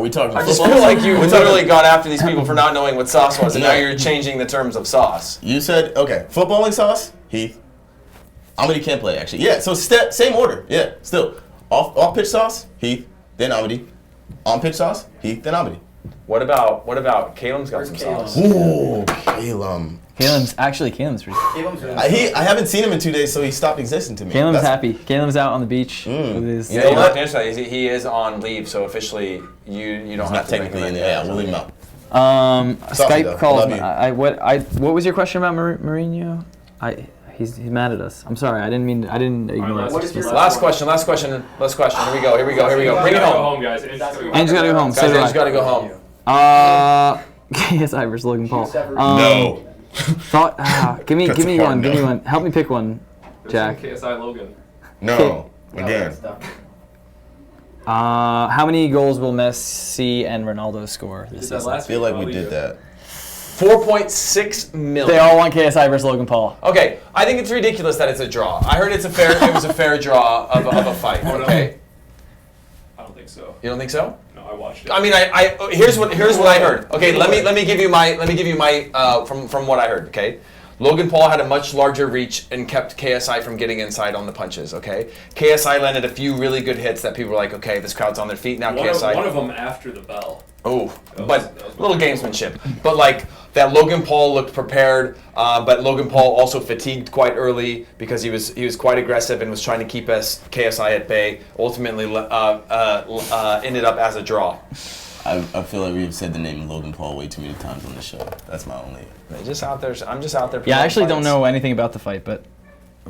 talking?
I just feel like you literally got after these people for not knowing what sauce was, and now you're changing the terms of sauce.
You said, okay, footballing sauce, Heath. Amity can't play, actually. Yeah, so same order. Yeah, still. Off pitch sauce, Heath, then Amity. On pitch sauce, Heath, then Amity.
What about Caleb's got some sauce?
Ooh, Caleb.
Calem's pretty cool.
I haven't seen him in 2 days, so he stopped existing to me.
Calem's happy. Calem's out on the beach with his.
You know what? He is on leave, so officially you don't have to
technically in there. Yeah, we'll leave him out.
Skype calls. What was your question about Mourinho? He's mad at us. I'm sorry. I didn't ignore it.
Last question. Here we go. Bring it home,
guys.
Andrew's gotta go home.
Andrew's gotta go home.
Yes, Ivers, Logan Paul.
No.
Give me one. Give me one. Help me pick one, Jack.
KSI Logan.
No. Again.
How many goals will Messi and Ronaldo score this season?
I feel like we did that.
4.6 million.
They all want KSI versus Logan Paul.
Okay, I think it's ridiculous that it's a draw. I heard it was a fair draw of a fight. Okay.
I don't think so.
You don't think so?
No, I watched it.
I mean, here's what I heard. Okay, let me give you my from what I heard. Okay, Logan Paul had a much larger reach and kept KSI from getting inside on the punches. Okay, KSI landed a few really good hits that people were like, okay, this crowd's on their feet now. KSI.
One of them after the bell.
Oh, but little gamesmanship. But like that, Logan Paul looked prepared, but Logan Paul also fatigued quite early because he was quite aggressive and was trying to keep KSI at bay. Ultimately, ended up as a draw.
I feel like we've said the name Logan Paul way too many times on this show. That's my only.
I'm just out there.
Yeah, I actually don't know anything about the fight, but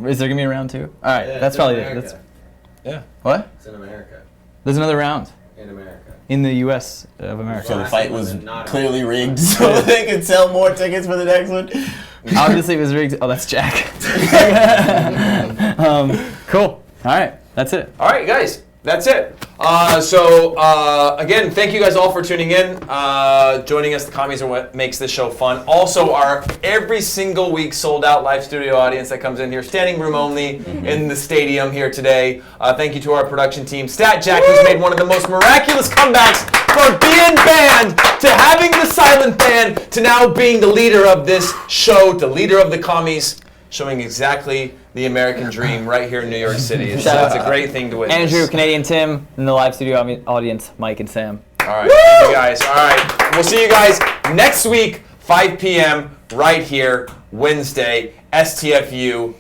is there gonna be a round 2? All right,
Yeah,
that's probably it.
Yeah.
What?
It's in America.
There's another round.
In America.
In the U.S. of America.
So the fight was clearly rigged, so they could sell more tickets for the next one.
Obviously, it was rigged. Oh, that's Jack. Cool. All right, that's it.
All right, guys, that's it. Again, thank you guys all for tuning in, joining us. The commies are what makes this show fun. Also, our every single week sold out live studio audience that comes in here, standing room only in the stadium here today. Thank you to our production team, Stat Jack, who's made one of the most miraculous comebacks from being banned to having the silent ban to now being the leader of this show, the leader of the commies, showing exactly the American dream right here in New York City. It's a great thing to witness.
Andrew, Canadian Tim, and the live studio audience, Mike and Sam.
All right, thank you guys. All right, we'll see you guys next week, 5 p.m. right here, Wednesday, STFU.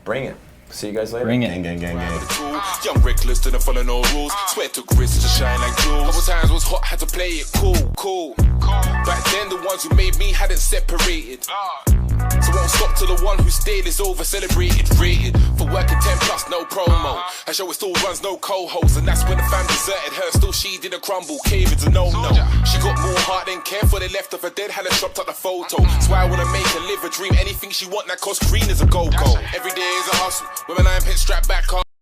Bring it. See you guys later.
Bring it.
Gang.
Young reckless, didn't follow no rules. Swear took risks to shine like jewels. Couple times was hot, had to play it cool. Back then, the ones who made me hadn't separated. So won't stop till the one who stayed is over celebrated, rated. For working 10 plus, no promo. Her show it still runs, no co-host. And that's when the fam deserted her, still she didn't crumble. Cave-ins a no-no. She got more heart than care for they left of her dead, had her chopped up the photo. That's why I wanna make her live a dream. Anything she want that costs green is a go-go. Every day is a hustle. Women iron pit strapped back on.